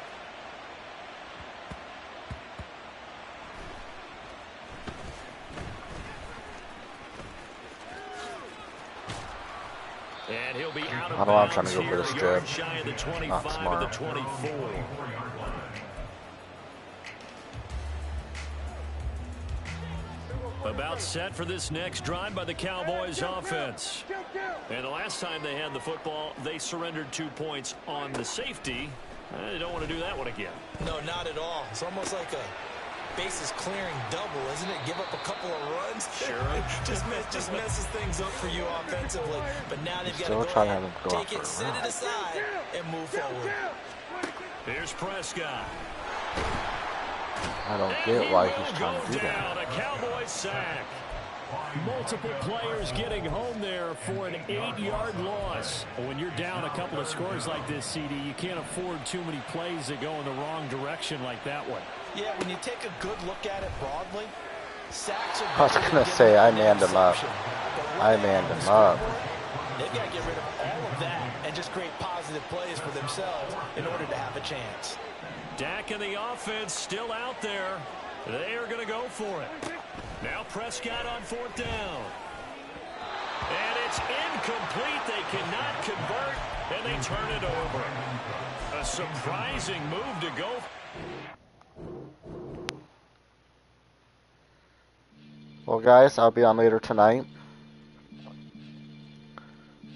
And he'll be out of bounds trying to go for the strip. Shy of the 25 Not smart. and the 24. About set for this next drive by the Cowboys offense. And the last time they had the football, they surrendered 2 points on the safety. They don't want to do that one again. No, not at all. It's almost like a bases clearing double, isn't it? Give up a couple of runs. Sure. just messes things up for you offensively. But now they've got to go ahead, take it, set it aside, and move forward. Here's Prescott. I don't get why he's trying to do that. A Cowboy sack. Multiple players getting home there for an 8-yard loss. When you're down a couple of scores like this, CD, you can't afford too many plays that go in the wrong direction like that one. Yeah, when you take a good look at it broadly, sacks are... I was going to say, I manned him up. I manned him up. They've got to get rid of all of that and just create positive plays for themselves in order to have a chance. Dak and the offense still out there. They are going to go for it. Now Prescott on 4th down. And it's incomplete. They cannot convert, and they turn it over. A surprising move to go. Well, guys, I'll be on later tonight.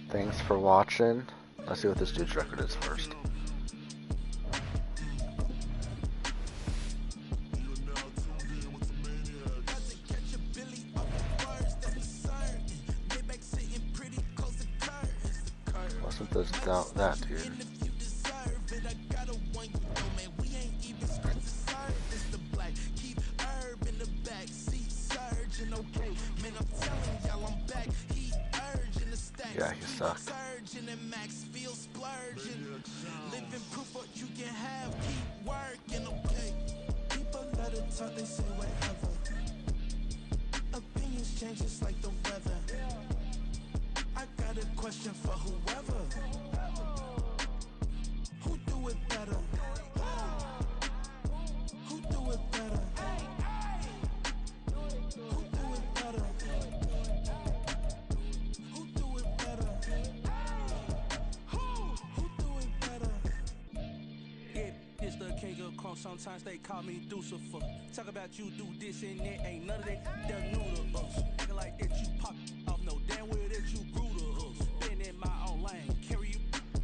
Thanks for watching. Let's see what this dude's record is first. Wasn't this that dude? Yeah, he sucked. Living proof what you can have, keep working, okay. People let it talk, they say whatever. Opinions change just like the weather. I got a question for whoever. Who do it better? Who do it better? Who do it better? Who do it better? Who do it better? Yeah, it's the king of crunk. Sometimes they call me Lucifer. Talk about you do this and that. Ain't none of that new to us. Acting like that you pop off. No damn well that you grew to us. Been in my own lane. Carry you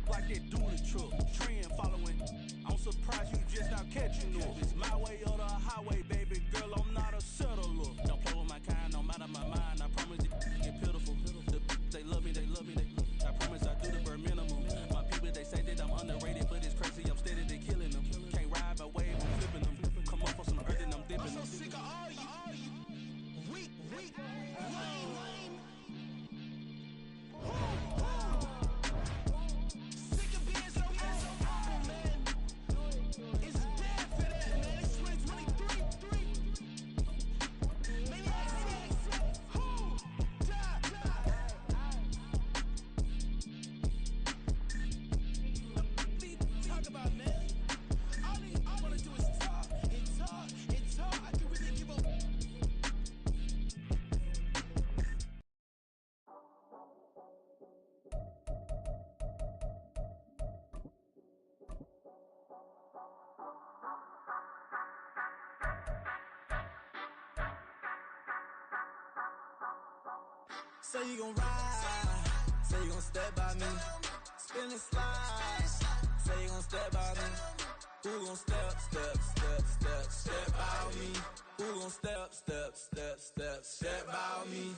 like that do the truck. Trend following. I'm surprised you just not catching up. It's my way or the highway, baby girl. I'm not a settler. Don't play with my kind, no matter my mind. I promise it get pitiful. They love me, they love me, they love me. I promise I do the bare minimum. My people, they say that I'm underrated, but it's crazy. I'm steady, they killing them. Can't ride my wave, I'm flipping them. Come up on some earth and I'm dipping them. I'm so sick of all you. Weak, lame. Sick of being so humble, man. It's bad for that, man. It's 2023. Maybe talk about, man. All I wanna do is talk and talk and talk. I can really give up. Say you gon' ride, say you gon' step by me, spin and slide, say you gon' step by me, who gon' step by me, who gon' step by me.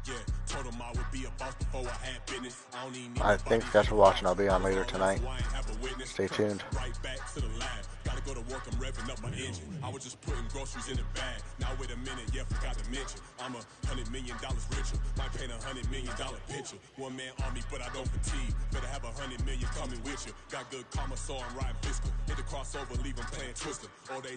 Yeah, told him I would be a boss before I had business. I don't even need Alright, thanks guys for watching. I'll be on later tonight. Stay tuned. Right back to the lab. Gotta go to work, I'm revving up my engine. I was just putting groceries in the bag. Now wait a minute, yeah, forgot to mention. I'm $100 million richer. Might paint $100 million picture. One man army, but I don't fatigue. Better have 100 million coming with you. Got good karma, so I'm riding fiscal. Hit the crossover, leave 'em playing Twister. All day